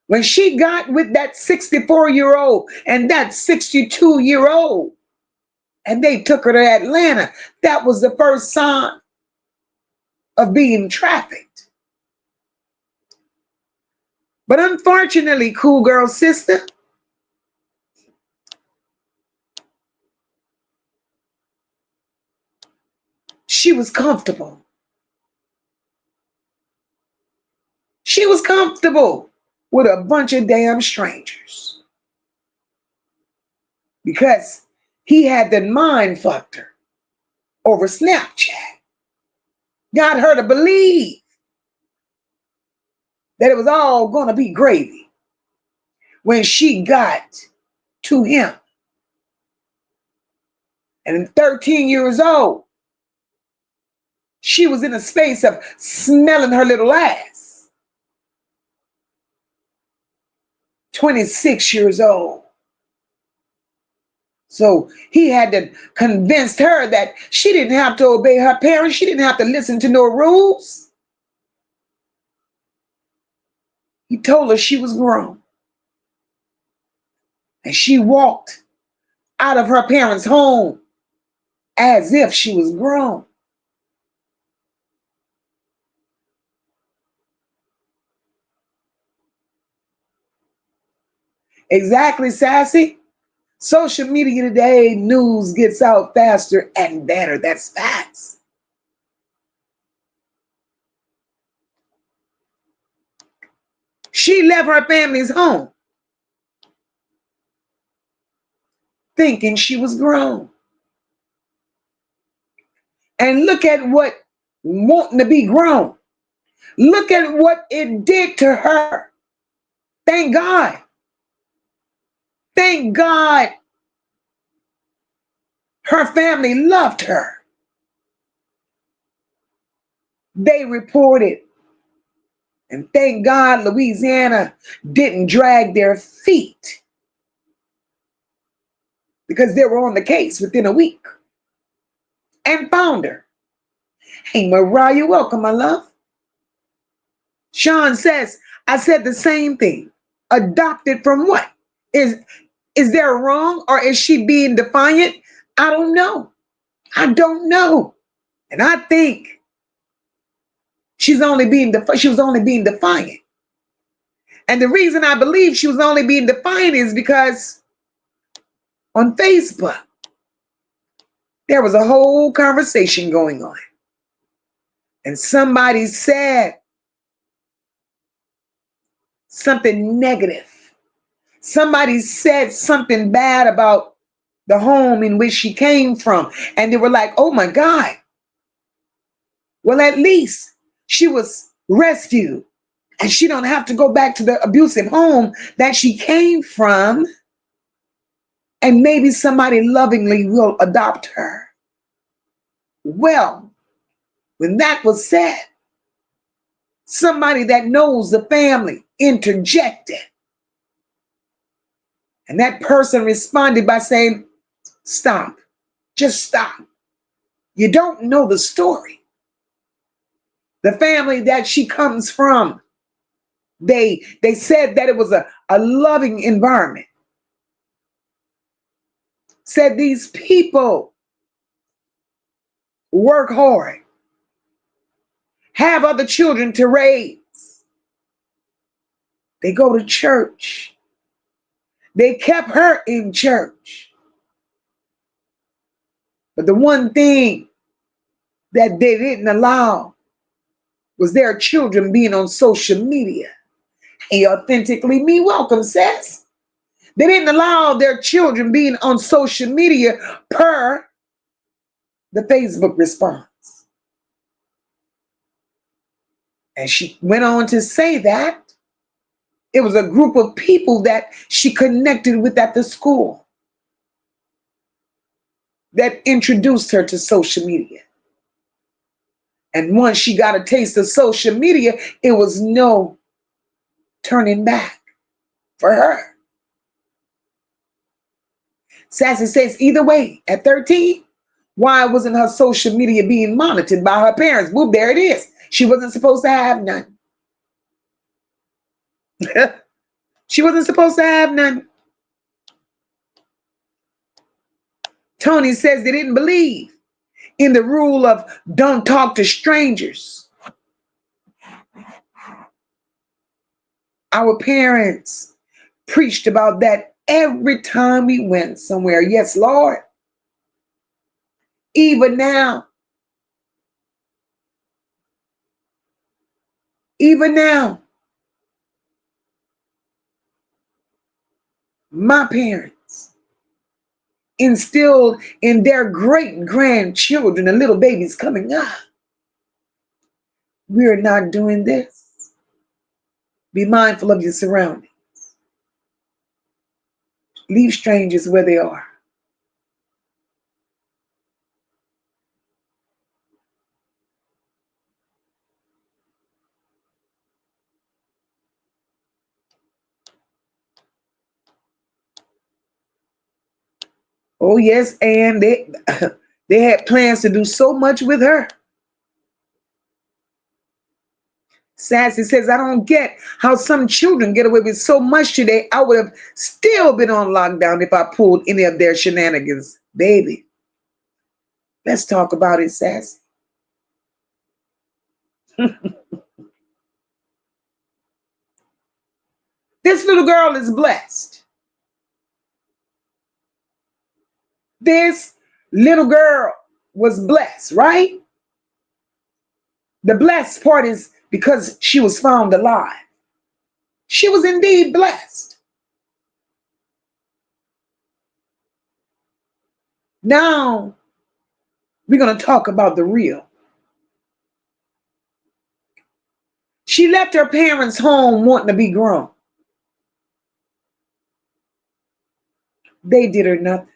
when she got with that 64-year-old and that 62-year-old, and they took her to Atlanta, that was the first sign of being trafficked. But unfortunately, cool girl sister, she was comfortable. She was comfortable with a bunch of damn strangers because he had the mind fucked her over Snapchat. Got her to believe that it was all going to be gravy when she got to him. And at 13 years old, she was in a space of smelling her little ass. 26 years old. So he had to convince her that she didn't have to obey her parents. She didn't have to listen to no rules. He told her she was grown. And she walked out of her parents' home as if she was grown. Exactly, Sassy. Social media today, news gets out faster and better. That's facts. She left her family's home thinking she was grown. And look at what wanting to be grown. Look at what it did to her. Thank God. Thank God her family loved her. They reported. And thank God Louisiana didn't drag their feet because they were on the case within a week and found her. Hey, Mariah, welcome, my love. Sean says, I said the same thing. Adopted from what? Is there a wrong or is she being defiant? I don't know. I don't know. And I think she was only being defiant. And the reason I believe she was only being defiant is because on Facebook, there was a whole conversation going on. And somebody said something negative. Somebody said something bad about the home in which she came from. And they were like, oh my God. Well, at least she was rescued. And she don't have to go back to the abusive home that she came from. And maybe somebody lovingly will adopt her. Well, when that was said, somebody that knows the family interjected. And that person responded by saying, stop, just stop. You don't know the story. The family that she comes from, they said that it was a loving environment. Said these people work hard, have other children to raise. They go to church. They kept her in church. But the one thing that they didn't allow was their children being on social media. Hey, authentically me, welcome, sis. They didn't allow their children being on social media per the Facebook response. And she went on to say that it was a group of people that she connected with at the school that introduced her to social media. And once she got a taste of social media, it was no turning back for her. Sassy says, either way, at 13, why wasn't her social media being monitored by her parents? Well, there it is. She wasn't supposed to have none. She wasn't supposed to have none. Tony says they didn't believe in the rule of don't talk to strangers. Our parents preached about that every time we went somewhere. Yes, Lord. Even now, even now, my parents instilled in their great grandchildren, the little babies coming up, we're not doing this. Be mindful of your surroundings. Leave strangers where they are. Oh yes, and they they had plans to do so much with her. Sassy says, I don't get how some children get away with so much today. I would have still been on lockdown if I pulled any of their shenanigans. Baby, let's talk about it, Sassy. This little girl is blessed. This little girl was blessed, right? The blessed part is because she was found alive. She was indeed blessed. Now we're going to talk about the real. She left her parents' home wanting to be grown. They did her nothing.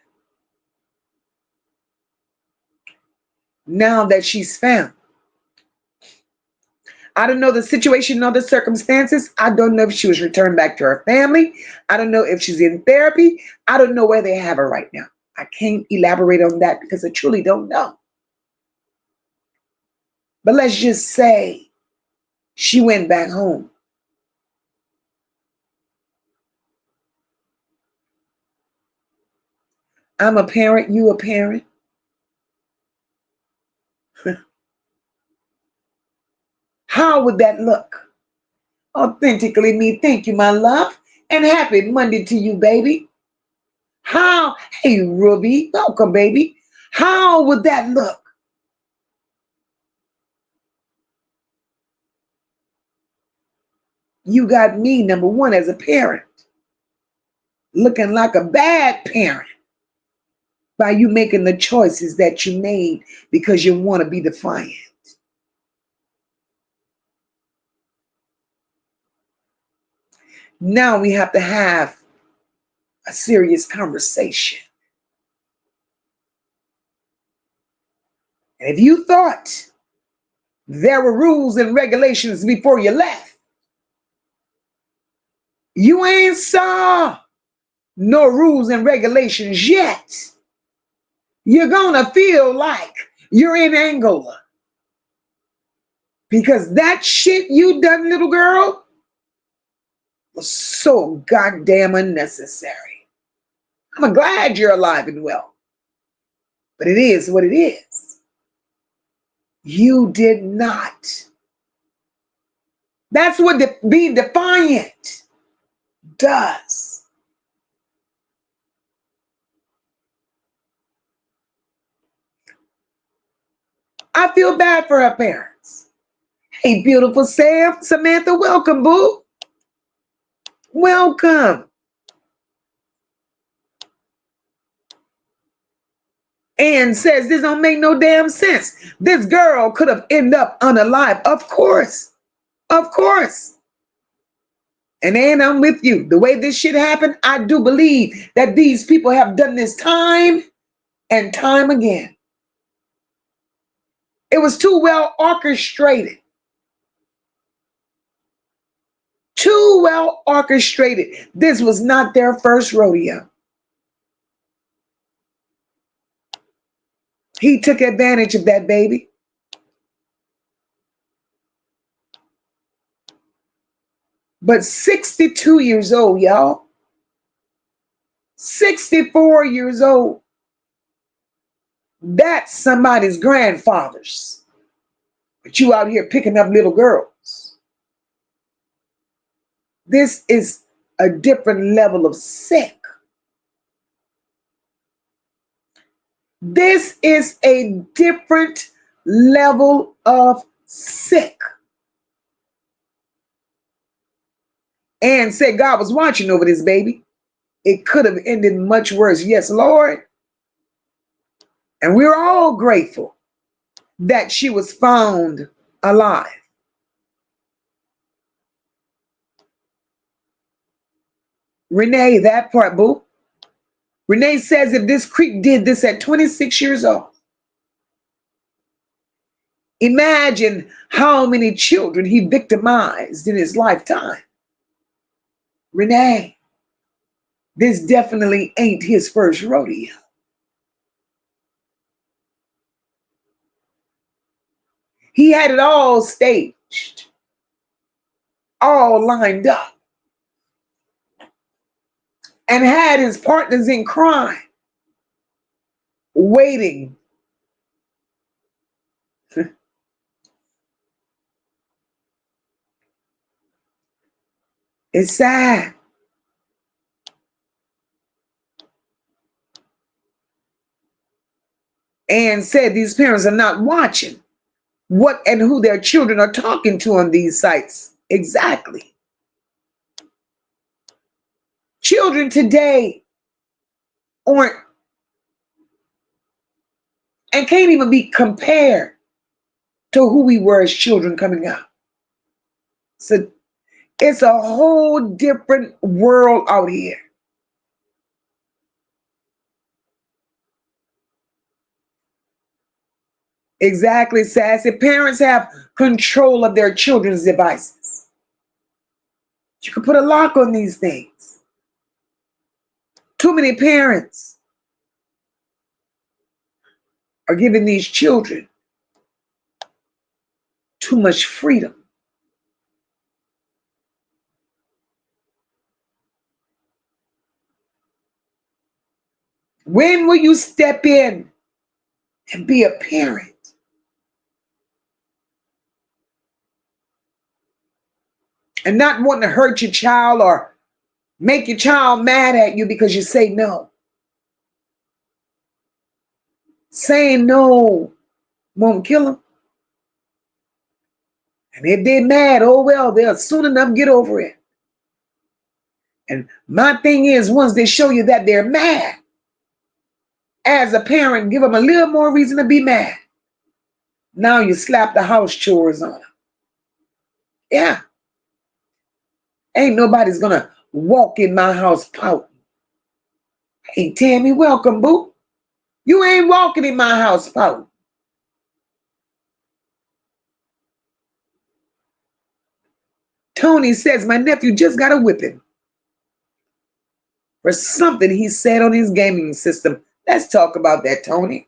Now that she's found, I don't know the situation or the circumstances. I don't know if she was returned back to her family. I don't know if she's in therapy. I don't know where they have her right now. I can't elaborate on that because I truly don't know. But let's just say she went back home. I'm a parent, you a parent. How would that look? Authentically me, thank you, my love. And happy Monday to you, baby. How, hey, Ruby, welcome, baby. How would that look? You got me, number one, as a parent, looking like a bad parent by you making the choices that you made because you want to be defiant. Now we have to have a serious conversation. And if you thought there were rules and regulations before you left, you ain't saw no rules and regulations yet. You're gonna feel like you're in Angola because that shit you done, little girl, was so goddamn unnecessary. I'm glad you're alive and well, but it is what it is. You did not. That's what being defiant does. I feel bad for her parents. Hey, beautiful Sam, Samantha, welcome, boo. Welcome. And says this don't make no damn sense. This girl could have ended up unalive. Of course. Of course. And I'm with you. The way this shit happened, I do believe that these people have done this time and time again. It was too well orchestrated. Too well orchestrated. This was not their first rodeo. He took advantage of that baby. But 62 years old, y'all. 64 years old. That's somebody's grandfathers. But you out here picking up little girls. This is a different level of sick. This is a different level of sick. And said God was watching over this baby. It could have ended much worse. Yes, Lord. And we're all grateful that she was found alive. Renee, that part, boo. Renee says if this creep did this at 26 years old, imagine how many children he victimized in his lifetime. Renee, this definitely ain't his first rodeo. He had it all staged, all lined up, and had his partners in crime waiting. It's sad. And said these parents are not watching what and who their children are talking to on these sites. Exactly. Children today aren't and can't even be compared to who we were as children coming up. So it's a whole different world out here. Exactly, Sassy. Parents have control of their children's devices. You can put a lock on these things. Too many parents are giving these children too much freedom. When will you step in and be a parent? And not wanting to hurt your child or make your child mad at you because you say no. Saying no won't kill them. And if they're mad, oh well, they'll soon enough get over it. And my thing is, once they show you that they're mad, as a parent, give them a little more reason to be mad. Now you slap the house chores on them. Yeah. Ain't nobody's gonna walk in my house pouting. Hey, Tammy, welcome, boo. You ain't walking in my house pouting. Tony says my nephew just got a whipping for something he said on his gaming system. Let's talk about that, Tony.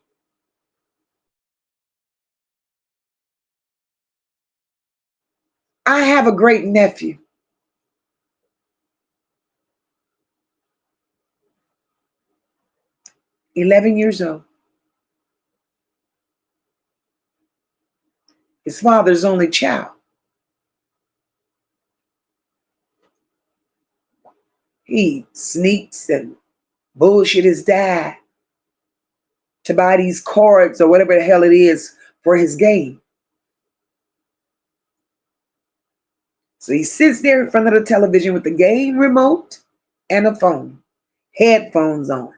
I have a great nephew. 11 years old. His father's only child. He sneaks and bullshit his dad to buy these cards or whatever the hell it is for his game. So he sits there in front of the television with the game remote and a phone, headphones on.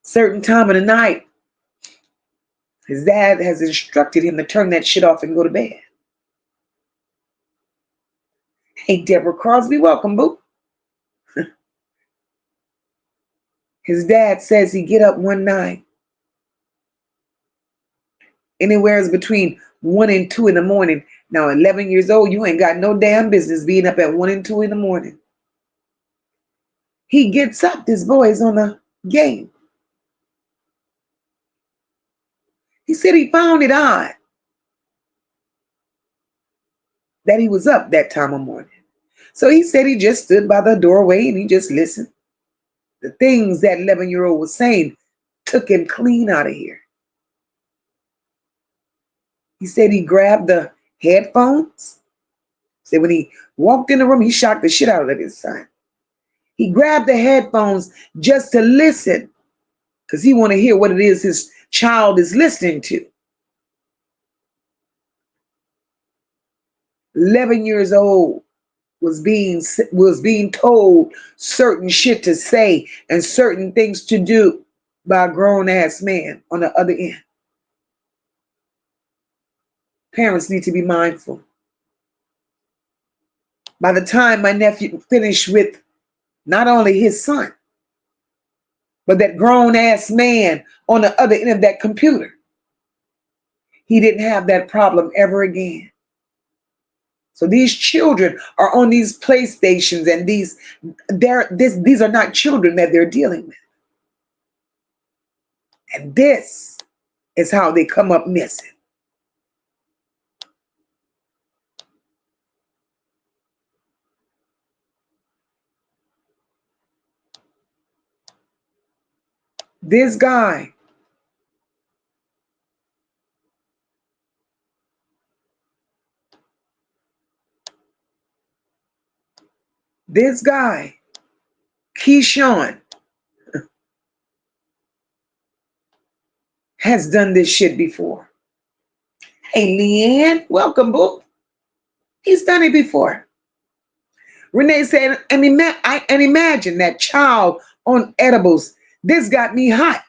Certain time of the night, his dad has instructed him to turn that shit off and go to bed. Hey, Deborah Crosby, welcome, boo. His dad says he get up one night Anywhere between 1 and 2 in the morning. Now, 11 years old, you ain't got no damn business being up at 1 and 2 in the morning. He gets up. This boy is on the game. He said he found it odd that he was up that time of morning. So he said he just stood by the doorway and he just listened. The things that 11-year-old was saying took him clean out of here. He said he grabbed the headphones. Said when he walked in the room, he shocked the shit out of his son. He grabbed the headphones just to listen because he want to hear what it is his child is listening to. 11 years old was being told certain shit to say and certain things to do by a grown ass man on the other end. Parents need to be mindful. By the time my nephew finished with not only his son, but that grown ass man on the other end of that computer, he didn't have that problem ever again. So these children are on these PlayStations and these are not children that they're dealing with. And this is how they come up missing. This guy Keyshawn, has done this shit before. Hey, Leanne, welcome, boo. He's done it before. Renee said, and imagine that child on edibles. This got me hot.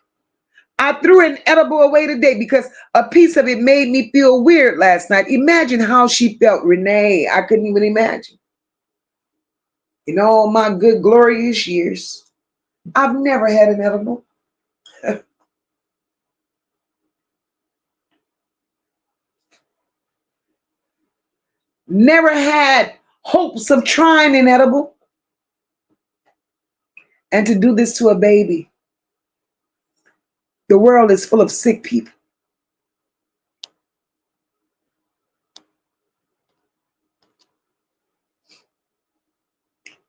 I threw an edible away today because a piece of it made me feel weird last night. Imagine how she felt, Renee. I couldn't even imagine. In all my good, glorious years, I've never had an edible. Never had hopes of trying an edible. And to do this to a baby. The world is full of sick people.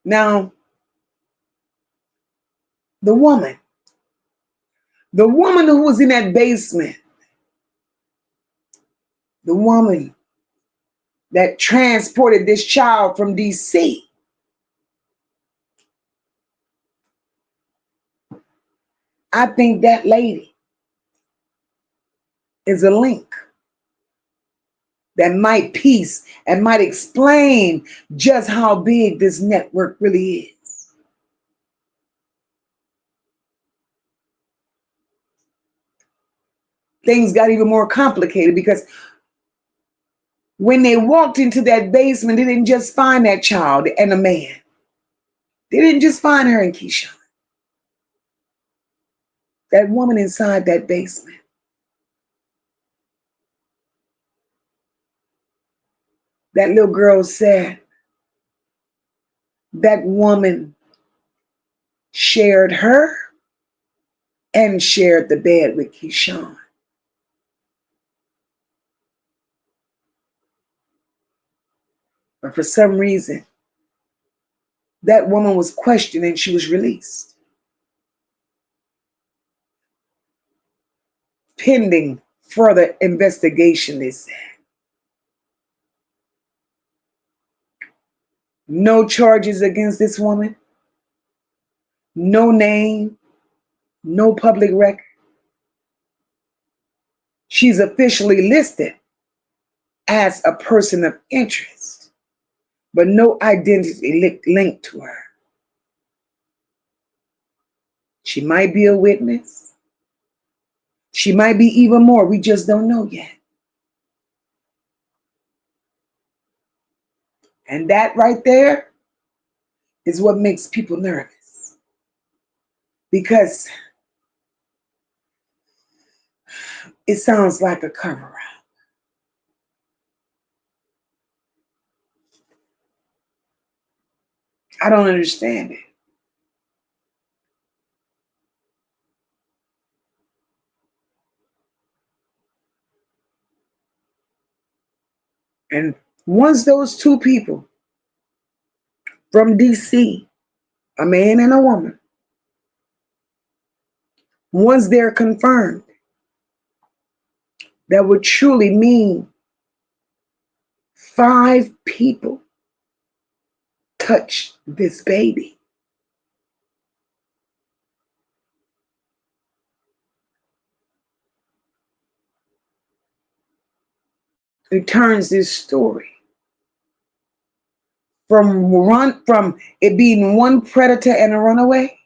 Now, the woman who was in that basement, the woman that transported this child from DC, I think that lady is a link that might piece and might explain just how big this network really is. Things got even more complicated because when they walked into that basement, they didn't just find that child and a man. They didn't just find her and Keisha. That woman inside that basement. That little girl said that woman shared her and shared the bed with Keyshawn. But for some reason, that woman was questioned and she was released. Pending further investigation, they said. No charges against this woman. No name. No public record. She's officially listed as a person of interest, but no identity linked to her. She might be a witness. She might be even more. We just don't know yet. And that right there is what makes people nervous. Because It sounds like a cover up. I don't understand it. And once those two people from DC, a man and a woman, once they're confirmed, that would truly mean five people touched this baby. It turns this story from it being one predator and a runaway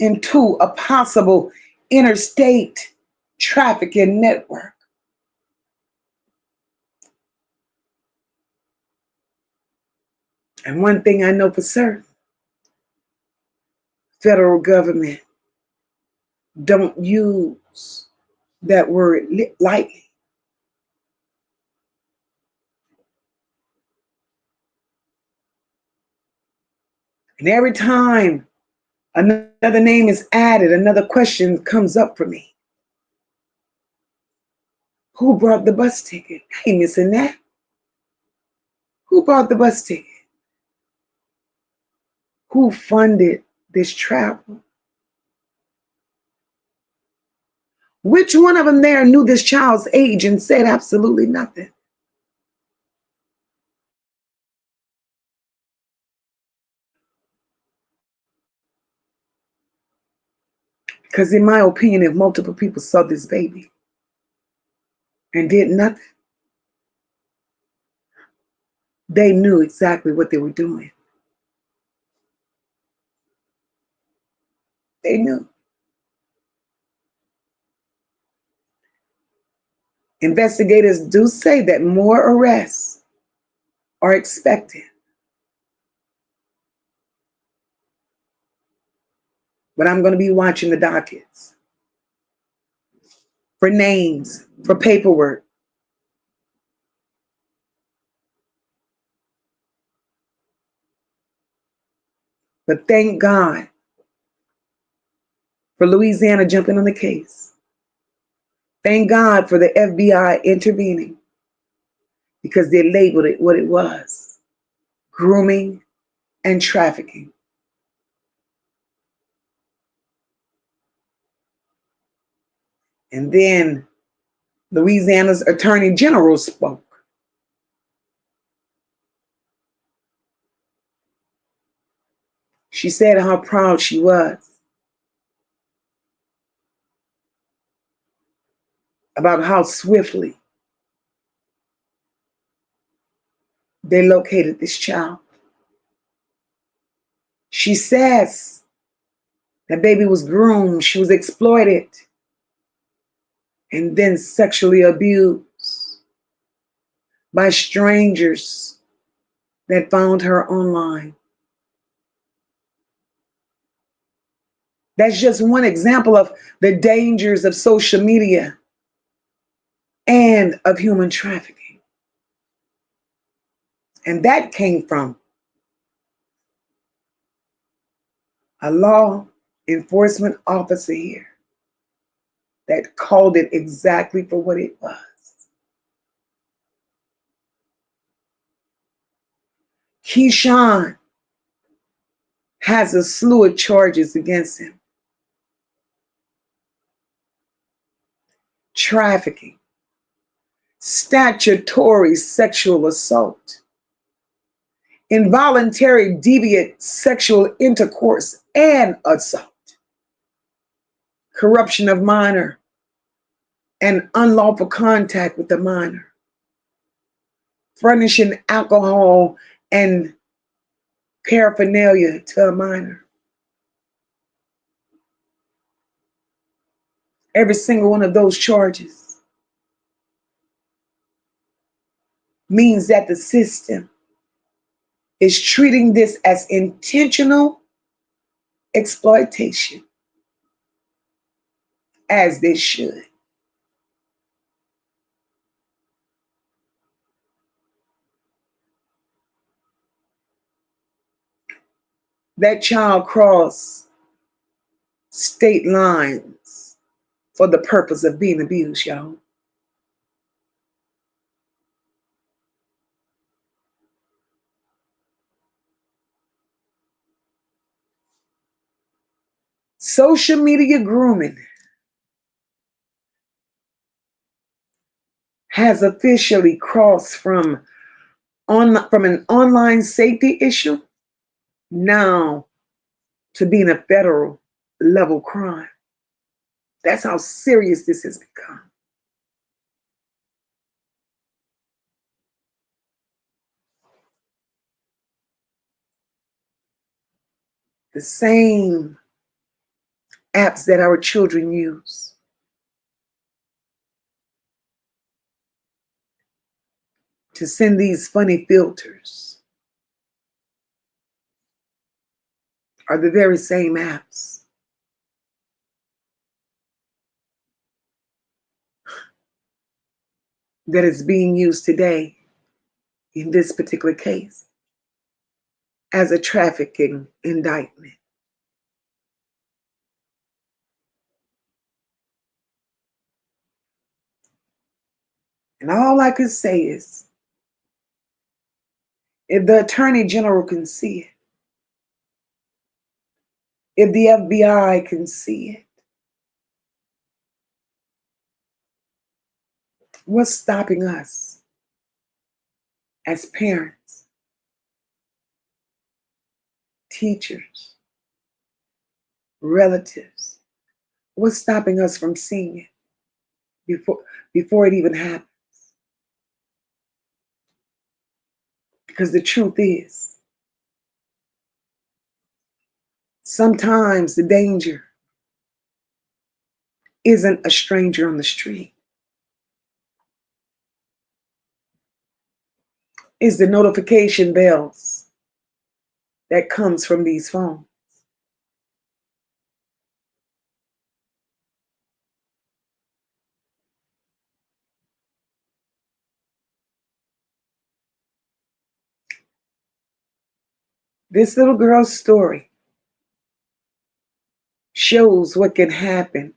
into a possible interstate trafficking network. And one thing I know for certain, federal government don't use that word lightly. And every time another name is added, another question comes up for me. Who brought the bus ticket? I ain't missing that. Who bought the bus ticket? Who funded this travel? Which one of them there knew this child's age and said absolutely nothing? Because in my opinion, if multiple people saw this baby and did nothing, they knew exactly what they were doing. They knew. Investigators do say that more arrests are expected, but I'm going to be watching the dockets for names, for paperwork. But thank God for Louisiana jumping on the case. Thank God for the FBI intervening because they labeled it what it was: grooming and trafficking. And then Louisiana's Attorney General spoke. She said how proud she was about how swiftly they located this child. She says that baby was groomed, she was exploited, and then sexually abused by strangers that found her online. That's just one example of the dangers of social media and of human trafficking. And that came from a law enforcement officer here that called it exactly for what it was. Keyshawn has a slew of charges against him: trafficking, statutory sexual assault, involuntary deviant sexual intercourse and assault, corruption of minor, and unlawful contact with the minor, furnishing alcohol and paraphernalia to a minor. Every single one of those charges means that the system is treating this as intentional exploitation as they should. That child crossed state lines for the purpose of being abused, y'all. Social media grooming has officially crossed from an online safety issue now to being a federal level crime. That's how serious this has become. The same apps that our children use to send these funny filters are the very same apps that is being used today in this particular case as a trafficking indictment. And all I can say is if the Attorney General can see it, if the FBI can see it, what's stopping us as parents, teachers, relatives? What's stopping us from seeing it before it even happens? Because the truth is, sometimes the danger isn't a stranger on the street. It's the notification bells that comes from these phones. This little girl's story shows what can happen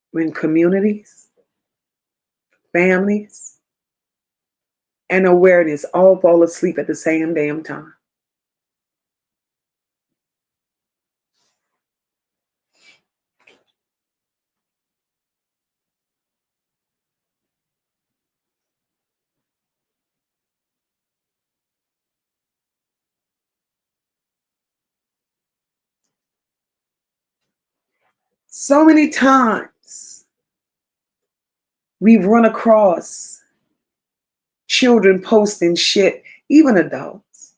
when communities, families, and awareness all fall asleep at the same damn time. So many times we've run across children posting shit, even adults,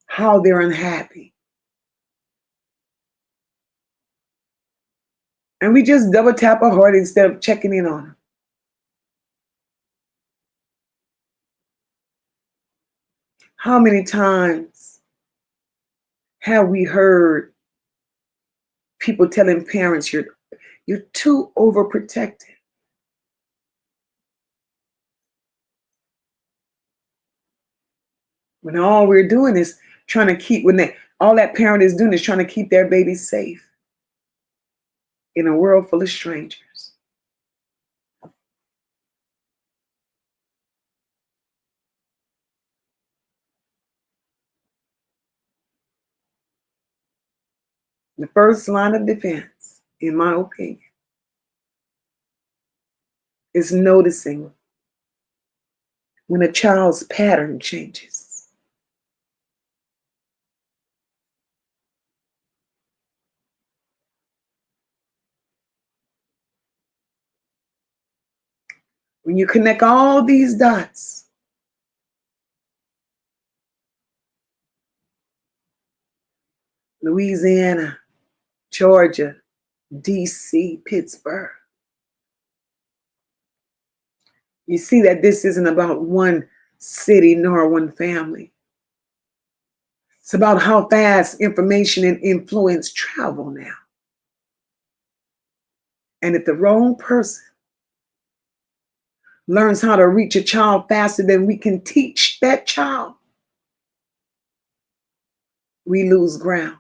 how they're unhappy. And we just double tap our heart instead of checking in on them. How many times have we heard people telling parents you're too overprotective? When all we're doing is trying to keep when they all that parent is doing is trying to keep their baby safe in a world full of strangers. The first line of defense, in my opinion, is noticing when a child's pattern changes. When you connect all these dots, Louisiana, Georgia, DC, Pittsburgh, you see that this isn't about one city nor one family. It's about how fast information and influence travel now. And if the wrong person learns how to reach a child faster than we can teach that child, we lose ground.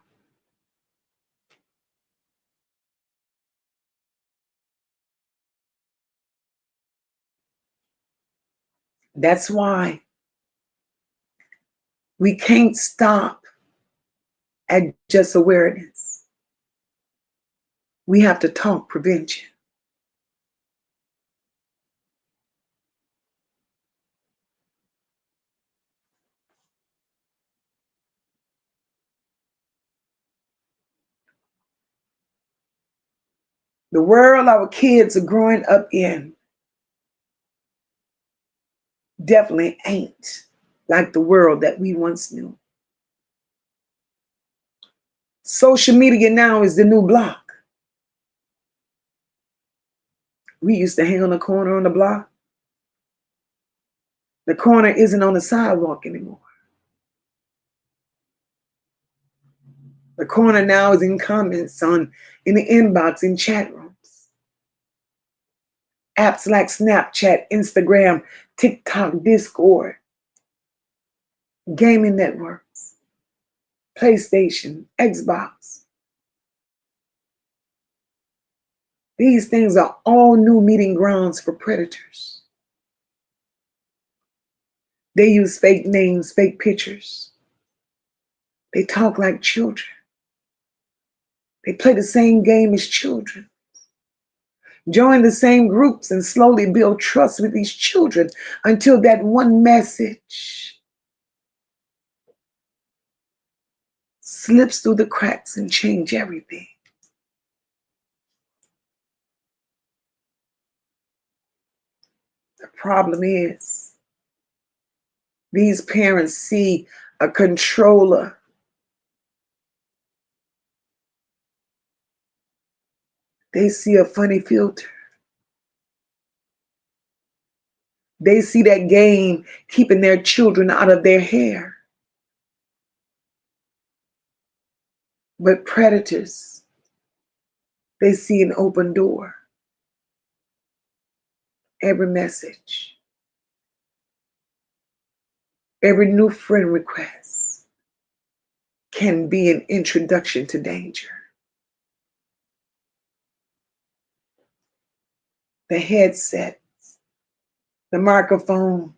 That's why we can't stop at just awareness. We have to talk prevention. The world our kids are growing up in definitely ain't like the world that we once knew. Social media now is the new block. We used to hang on the corner on the block. The corner isn't on the sidewalk anymore. The corner now is in comments in the inbox, in chat rooms. Apps like Snapchat, Instagram, TikTok, Discord, gaming networks, PlayStation, Xbox. These things are all new meeting grounds for predators. They use fake names, fake pictures. They talk like children. They play the same game as children. Join the same groups and slowly build trust with these children until that one message slips through the cracks and change everything. The problem is these parents see a controller. They see a funny filter. They see that game keeping their children out of their hair. But predators, they see an open door. Every message, every new friend request can be an introduction to danger. The headset, the microphone,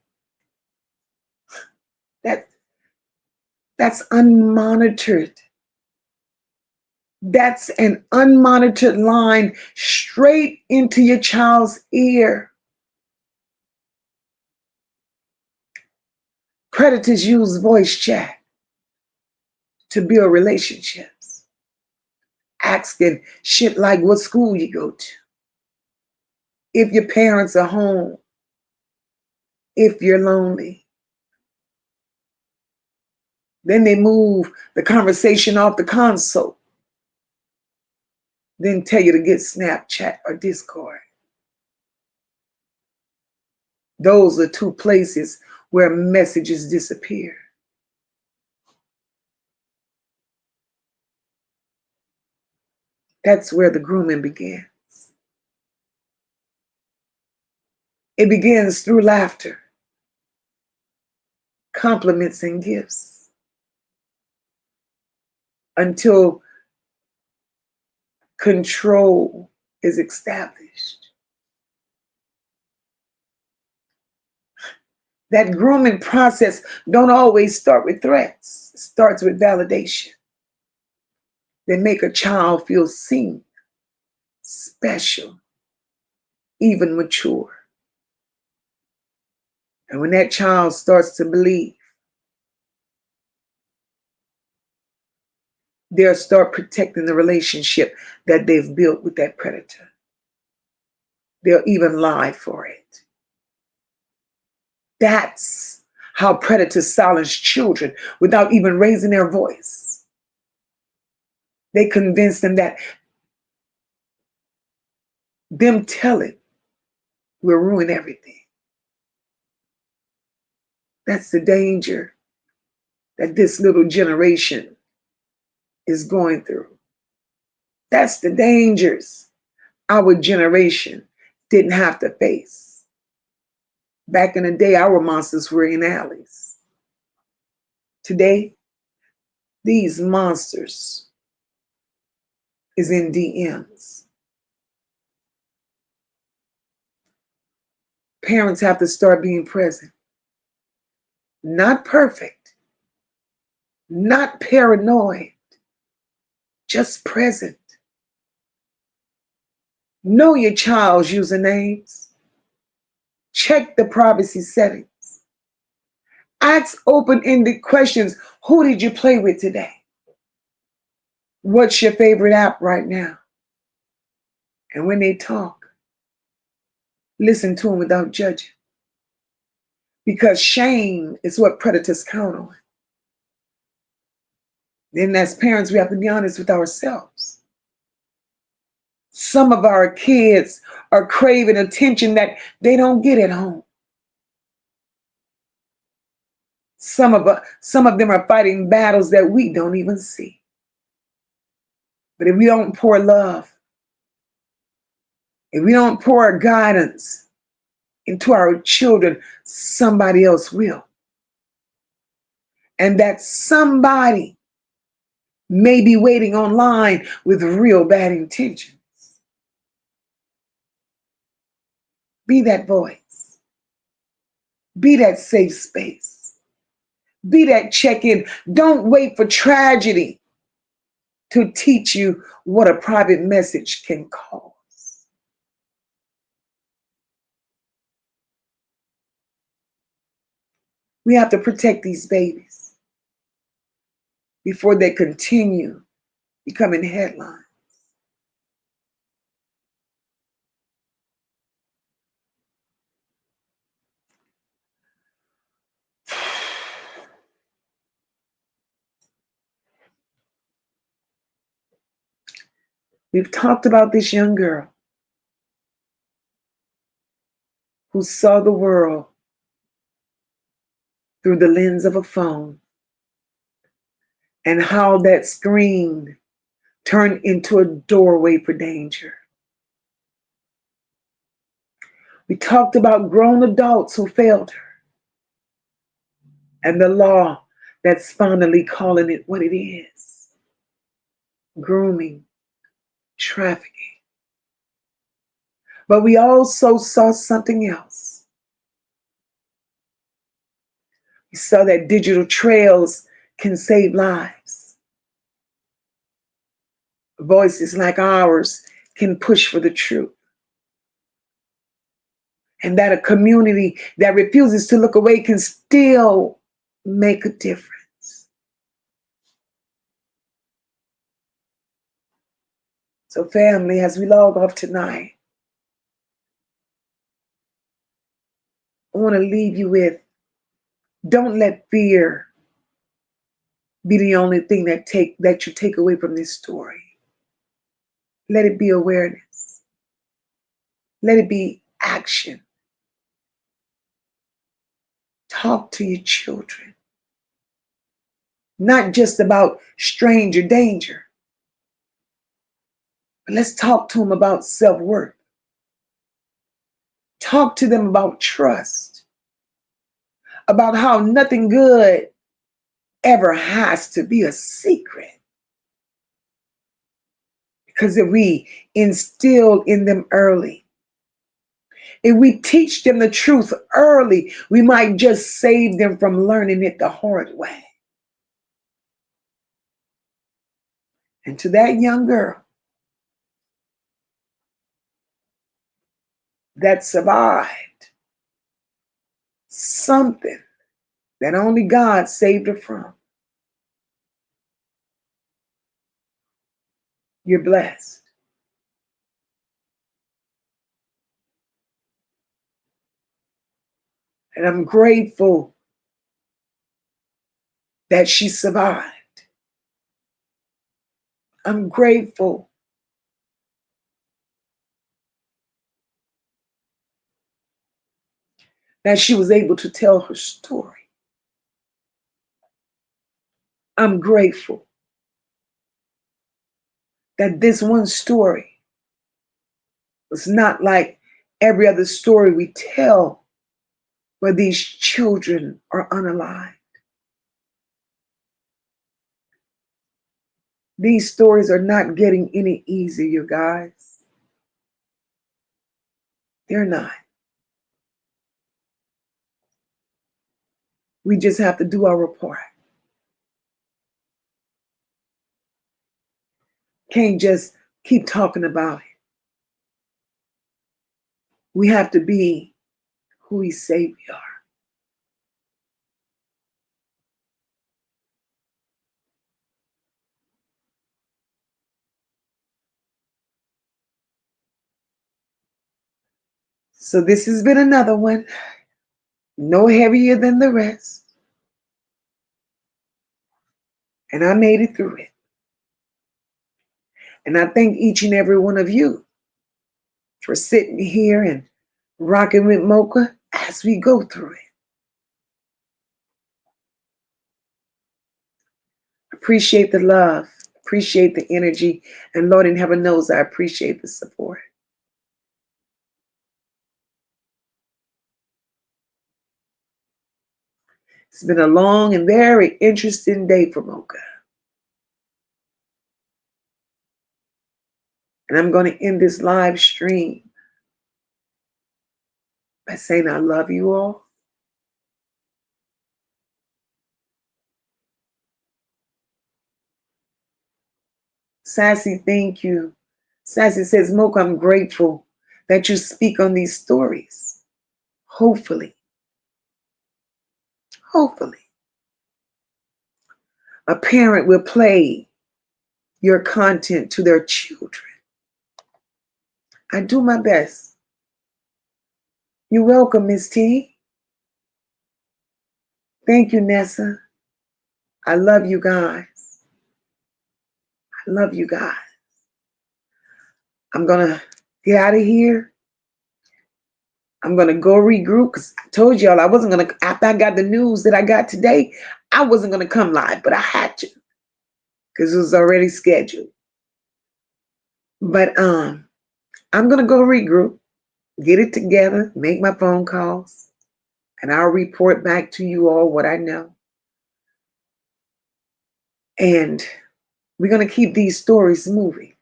that that's unmonitored. That's an unmonitored line straight into your child's ear. Predators use voice chat to build relationships, asking shit like what school you go to, if your parents are home, if you're lonely. Then they move the conversation off the console, then tell you to get Snapchat or Discord. Those are two places where messages disappear. That's where the grooming begins. It begins through laughter, compliments, and gifts until control is established. That grooming process don't always start with threats. It starts with validation. They make a child feel seen, special, even mature. And when that child starts to believe, they'll start protecting the relationship that they've built with that predator. They'll even lie for it. That's how predators silence children without even raising their voice. They convince them that them telling will ruin everything. That's the danger that this little generation is going through. That's the dangers our generation didn't have to face. Back in the day, our monsters were in alleys. Today, these monsters is in DMs. Parents have to start being present. Not perfect, not paranoid, just present. Know your child's usernames. Check the privacy settings. Ask open-ended questions. Who did you play with today? What's your favorite app right now? And when they talk, listen to them without judging. Because shame is what predators count on. Then as parents, we have to be honest with ourselves. Some of our kids are craving attention that they don't get at home. Some of them are fighting battles that we don't even see. But if we don't pour love, if we don't pour guidance into our children, somebody else will. And that somebody may be waiting online with real bad intentions. Be that voice. Be that safe space. Be that check-in. Don't wait for tragedy to teach you what a private message can cause. We have to protect these babies before they continue becoming headlines. We've talked about this young girl who saw the world through the lens of a phone and how that screen turned into a doorway for danger. We talked about grown adults who failed her and the law that's finally calling it what it is: grooming, trafficking. But we also saw something else. We saw that digital trails can save lives. Voices like ours can push for the truth. And that a community that refuses to look away can still make a difference. So, family, as we log off tonight, I want to leave you with, don't let fear be the only thing that you take away from this story. Let it be awareness. Let it be action. Talk to your children. Not just about stranger danger, but let's talk to them about self-worth. Talk to them about trust, about how nothing good ever has to be a secret. Because if we instill in them early, if we teach them the truth early, we might just save them from learning it the hard way. And to that young girl that survived something that only God saved her from, you're blessed. And I'm grateful that she survived. I'm grateful that she was able to tell her story. I'm grateful that this one story was not like every other story we tell where these children are unalive. These stories are not getting any easier, you guys. They're not. We just have to do our part. Can't just keep talking about it. We have to be who we say we are. So this has been another one, no heavier than the rest. And I made it through it. And I thank each and every one of you for sitting here and rocking with Mocha as we go through it. Appreciate the love, appreciate the energy, and Lord in heaven knows I appreciate the support. It's been a long and very interesting day for Mocha. And I'm going to end this live stream by saying I love you all. Sassy, thank you. Sassy says, Mocha, I'm grateful that you speak on these stories. Hopefully, hopefully, a parent will play your content to their children. I do my best. You're welcome, Miss T. Thank you, Nessa. I love you guys. I love you guys. I'm going to get out of here. I'm going to go regroup because I told y'all I wasn't going to, after I got the news that I got today, I wasn't going to come live, but I had to because it was already scheduled. But I'm going to go regroup, get it together, make my phone calls, and I'll report back to you all what I know. And we're going to keep these stories moving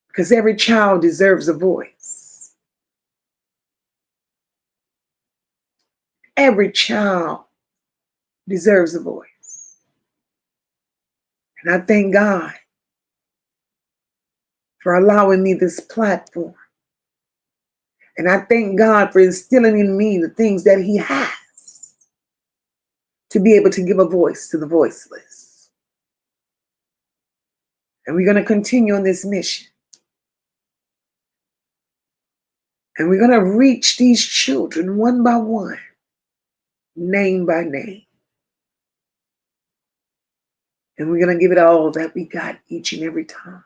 because every child deserves a voice. Every child deserves a voice. And I thank God for allowing me this platform. And I thank God for instilling in me the things that He has to be able to give a voice to the voiceless. And we're going to continue on this mission. And we're going to reach these children one by one, name by name. And we're going to give it all that we got each and every time.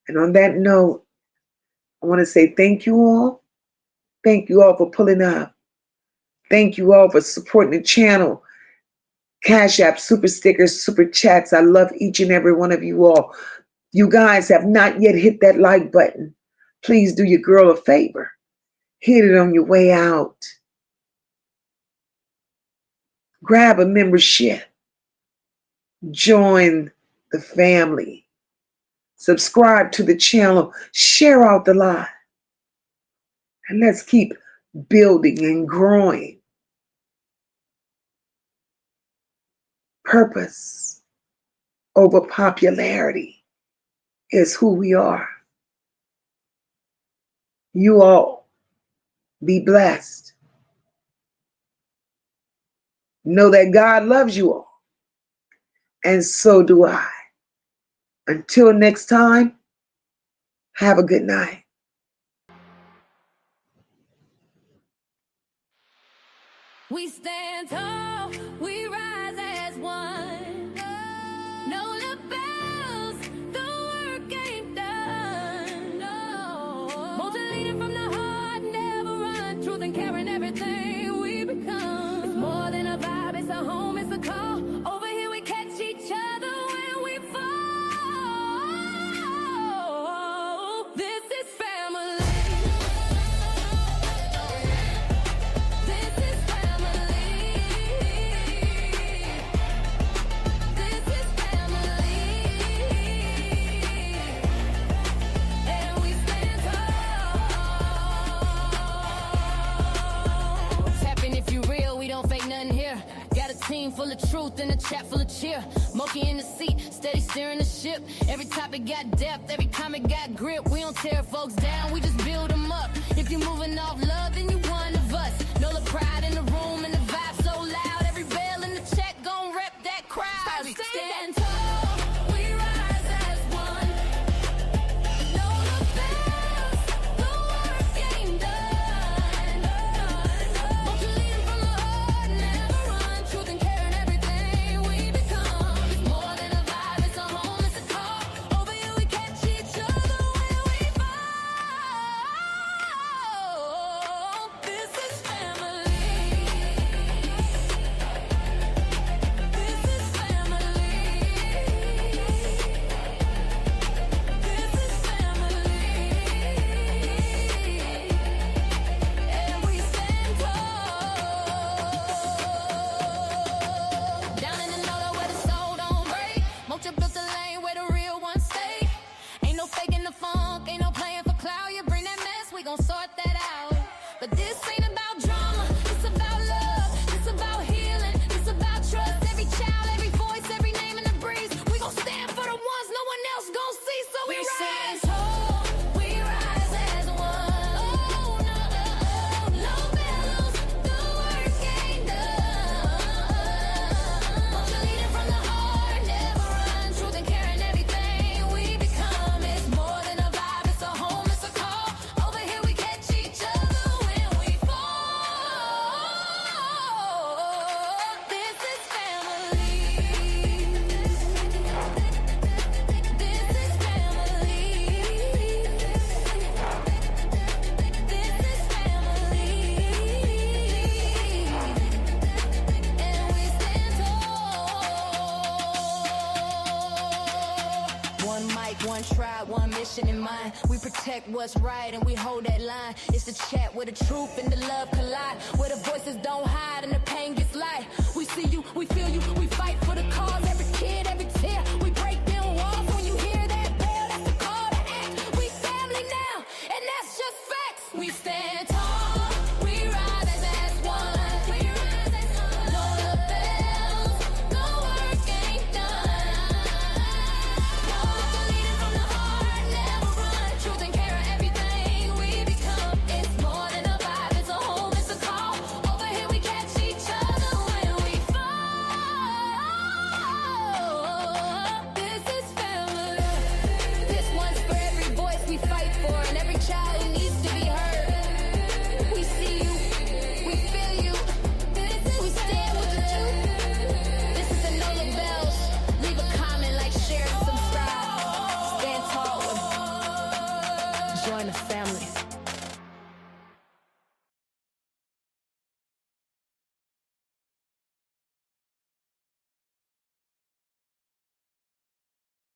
And on that note, I want to say thank you all. Thank you all for pulling up. Thank you all for supporting the channel. Cash App, super stickers, super chats. I love each and every one of you all. You guys have not yet hit that like button. Please do your girl a favor. Hit it on your way out. Grab a membership. Join the family. Subscribe to the channel. Share out the live. And let's keep building and growing. Purpose over popularity is who we are. You all be blessed. Know that God loves you all. And so do I. Until next time, have a good night. We stand tall, we rise as one. No lapels, the work ain't done. No. Motivated from the heart, never run. Truth and caring, everything. truth in a chat full of cheer. Mocha in the seat, steady steering the ship. Every topic got depth, every comment got grip. We don't tear folks down, we just build them up. If you're moving off love, then you one of us. Know the pride in the room and the vibe so loud. Every bell in the check gon' rep that crowd. We stand tall, we rise as one. Know the bells, the work ain't done. Won't you lead from the heart, never run. Truth and care in everything we become. It's more than a vibe, it's a home, it's a call. Over here we catch each other when we fall. This is family. This is family. This is family. And we stand tall. Down in the NOLA where the soul don't break. Mocha built the lane where the real ones stay. Ain't no faking the funk, ain't no playing for clout. You bring that mess, we gon' sort that out. But this ain't about drama, it's about love, it's about healing, it's about trust. Every child, every voice, every name in the breeze. We gon' stand for the ones no one else gon' see. So we stand tall, we rise as one. Oh no, no bellows, the work ain't done. Won't you lead it from the heart, never run. Truth and care in everything we become. It's more than a vibe, it's a home, it's a call. Over here we catch each other when we fall. This is family. This is family. This is family. And we stand tall. One mic, one tribe, one mission in mind. We protect what's right and we hold that line. It's the chat where the truth and the love collide. Where the voices don't hide and the pain gets light. We see you, we feel you, we fight for the cause. Every kid, every tear, we break down walls. When you hear that bell, that's the call to act. We family now, and that's just facts. We stand tall, we rise as one. Know the bells, the work ain't done. Know the leading from the heart, never run. Truth and care in everything we become. It's more than a vibe, it's a home, it's a call. Over here we catch each other when we fall. This is family. This one's for every voice we fight for and every child who needs to be heard. We see you, we feel you. We stand with the truth. This is the Nola Bells. Leave a comment, like, share, and subscribe. Stand tall with join the family.